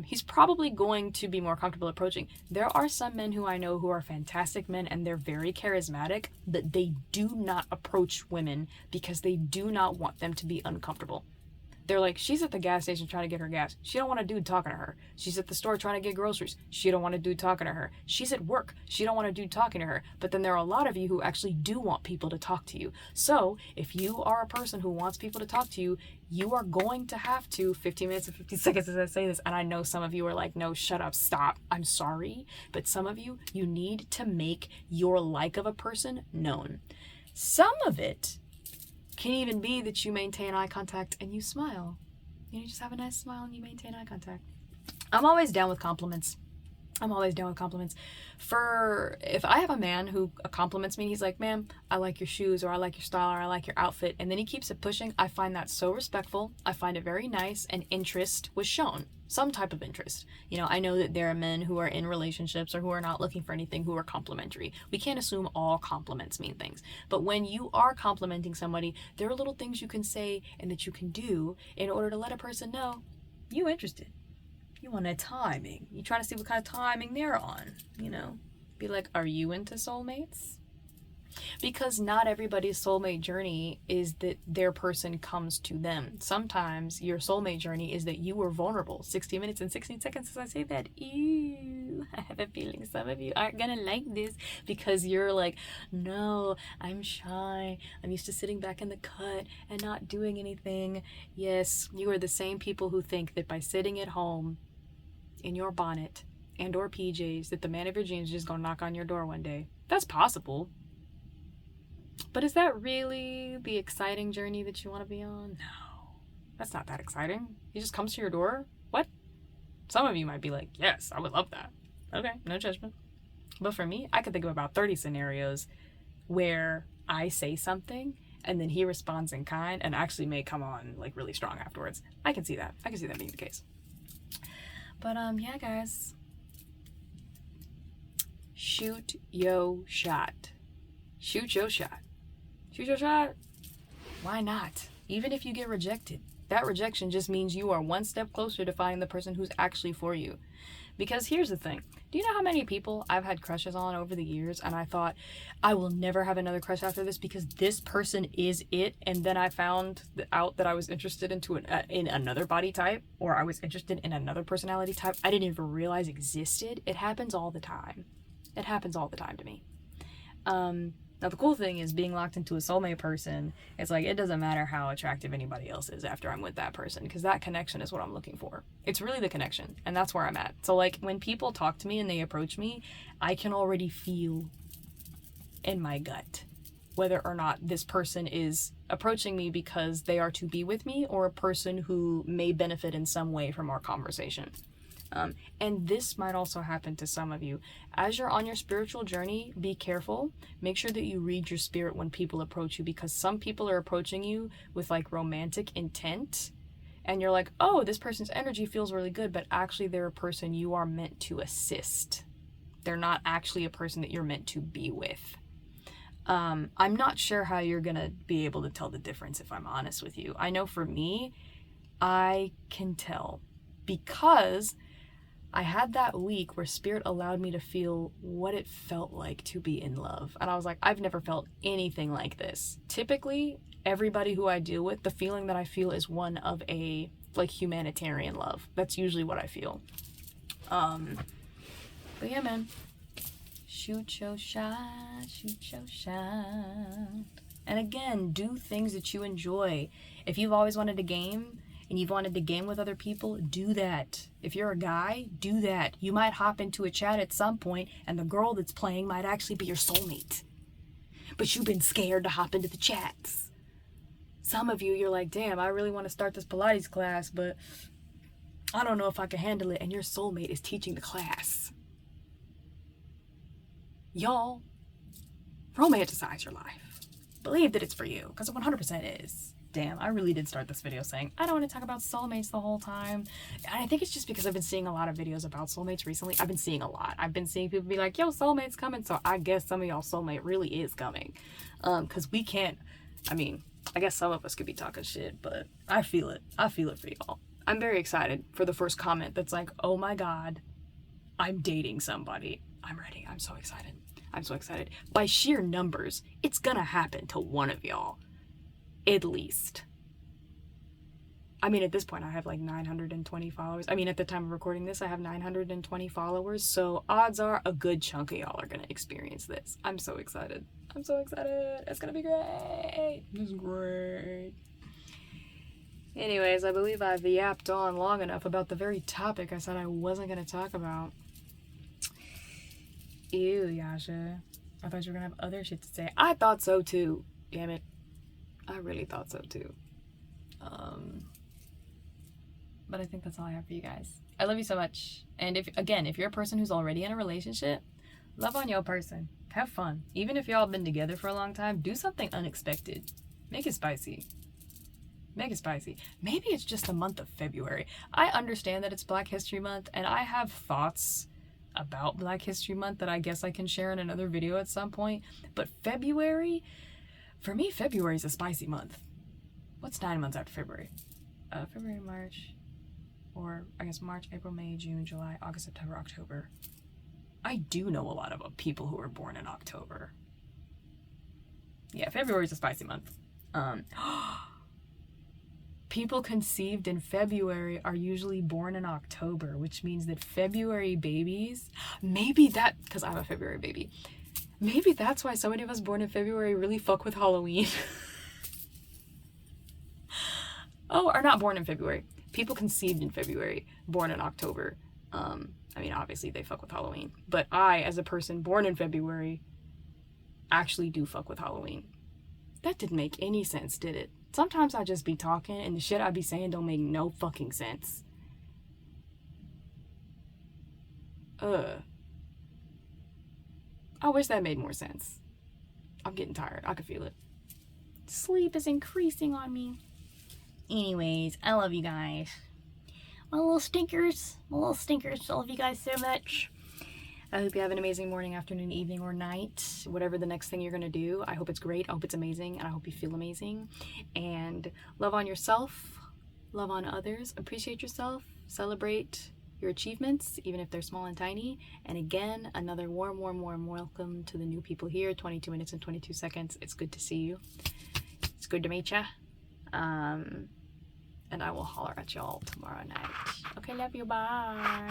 He's probably going to be more comfortable approaching. There are some men who I know who are fantastic men and they're very charismatic, but they do not approach women because they do not want them to be uncomfortable. They're like, she's at the gas station trying to get her gas. She don't want a dude talking to her. She's at the store trying to get groceries. She don't want a dude talking to her. She's at work. She don't want a dude talking to her. But then there are a lot of you who actually do want people to talk to you. So if you are a person who wants people to talk to you, you are going to have to, 15 minutes and 50 seconds as I say this, and I know some of you are like, no, shut up, stop. I'm sorry. But some of you, you need to make your like of a person known. Some of it can even be that you maintain eye contact and you smile. You just have a nice smile and you maintain eye contact. I'm always down with compliments. For if I have a man who compliments me, he's like, man, I like your shoes, or I like your style, or I like your outfit, and then he keeps it pushing, I find that so respectful. I find it very nice, and interest was shown. Some type of interest. You know, I know that there are men who are in relationships or who are not looking for anything who are complimentary. We can't assume all compliments mean things. But when you are complimenting somebody, there are little things you can say and that you can do in order to let a person know you interested. You want a timing. You trying to see what kind of timing they're on, you know? Be like, are you into soulmates? Because not everybody's soulmate journey is that their person comes to them. Sometimes your soulmate journey is that you were vulnerable. 60 minutes and 16 seconds as I say that. Ew. I have a feeling some of you aren't gonna like this because you're like, no, I'm shy. I'm used to sitting back in the cut and not doing anything. Yes, you are the same people who think that by sitting at home in your bonnet and or PJs that the man of your dreams is just gonna knock on your door one day. That's possible. But is that really the exciting journey that you want to be on? No, that's not that exciting. He just comes to your door? What? Some of you might be like, yes, I would love that. Okay, no judgment. But for me, I could think of about 30 scenarios where I say something and then he responds in kind and actually may come on like really strong afterwards. I can see that. I can see that being the case. But yeah, guys. Shoot yo shot. Shoot your shot. Shoot your shot. Why not? Even if you get rejected, that rejection just means you are one step closer to finding the person who's actually for you. Because here's the thing. Do you know how many people I've had crushes on over the years and I thought, I will never have another crush after this because this person is it, and then I found out that I was interested in another body type, or I was interested in another personality type I didn't even realize existed? It happens all the time. It happens all the time to me. Now, the cool thing is being locked into a soulmate person, it's like, it doesn't matter how attractive anybody else is after I'm with that person, because that connection is what I'm looking for. It's really the connection, and that's where I'm at. So, like, when people talk to me and they approach me, I can already feel in my gut whether or not this person is approaching me because they are to be with me, or a person who may benefit in some way from our conversation. And this might also happen to some of you. As you're on your spiritual journey, be careful. Make sure that you read your spirit when people approach you, because some people are approaching you with like romantic intent. And you're like, oh, this person's energy feels really good, but actually they're a person you are meant to assist. They're not actually a person that you're meant to be with. I'm not sure how you're going to be able to tell the difference, if I'm honest with you. I know for me, I can tell because I had that week where spirit allowed me to feel what it felt like to be in love. And I was like, I've never felt anything like this. Typically, everybody who I deal with, the feeling that I feel is one of a like humanitarian love. That's usually what I feel. But yeah, man. Shoot your shot, shoot your shot. And again, do things that you enjoy. If you've always wanted to game, and you've wanted to game with other people, do that. If you're a guy, do that. You might hop into a chat at some point and the girl that's playing might actually be your soulmate. But you've been scared to hop into the chats. some of you, you're like, damn, I really want to start this Pilates class, but I don't know if I can handle it, and your soulmate is teaching the class. Y'all, romanticize your life. Believe that it's for you, because it 100% is. Damn, I really did start this video saying I don't want to talk about soulmates the whole time. And I think it's just because I've been seeing a lot of videos about soulmates recently. I've been seeing a lot. I've been seeing people be like, yo, soulmate's coming. So I guess some of y'all soulmate really is coming. Because we can't, I mean, I guess some of us could be talking shit, but I feel it. I feel it for y'all. I'm very excited for the first comment that's like, oh my God, I'm dating somebody. I'm ready. I'm so excited. I'm so excited. By sheer numbers, it's gonna happen to one of y'all. At least. I mean, at this point, I have like 920 followers. I mean, at the time of recording this, I have 920 followers. So odds are a good chunk of y'all are gonna experience this. I'm so excited. I'm so excited. It's gonna be great. It's great. Anyways, I believe I've yapped on long enough about the very topic I said I wasn't gonna talk about. Ew, Yasha. I thought you were gonna have other shit to say. I thought so too. Damn it. I really thought so too. But I think that's all I have for you guys. I love you so much. And if you're a person who's already in a relationship, love on your person. Have fun. Even if y'all been together for a long time, do something unexpected. Make it spicy. Make it spicy. Maybe it's just the month of February. I understand that it's Black History Month, and I have thoughts about Black History Month that I guess I can share in another video at some point. But February, for me, February is a spicy month. What's 9 months after February? February, March, or I guess March, April, May, June, July, August, September, October. I do know a lot of people who were born in October. Yeah, February is a spicy month. People conceived in February are usually born in October, which means that February babies, maybe that, because I'm a February baby, maybe that's why so many of us born in February really fuck with Halloween. Oh, are not born in February. People conceived in February, born in October. I mean, obviously they fuck with Halloween. But I, as a person born in February, actually do fuck with Halloween. That didn't make any sense, did it? Sometimes I just be talking and the shit I be saying don't make no fucking sense. I wish that made more sense. I'm getting tired. I can feel it. Sleep is increasing on me. Anyways, I love you guys. My little stinkers. I love you guys so much. I hope you have an amazing morning, afternoon, evening, or night. Whatever the next thing you're going to do. I hope it's great. I hope it's amazing. And I hope you feel amazing. And love on yourself. Love on others. Appreciate yourself. Celebrate your achievements, even if they're small and tiny. And again, another warm welcome to the new people here. 22 minutes and 22 seconds. It's good to see you. It's good to meet ya. And I will holler at y'all tomorrow night. Okay, love you. Bye.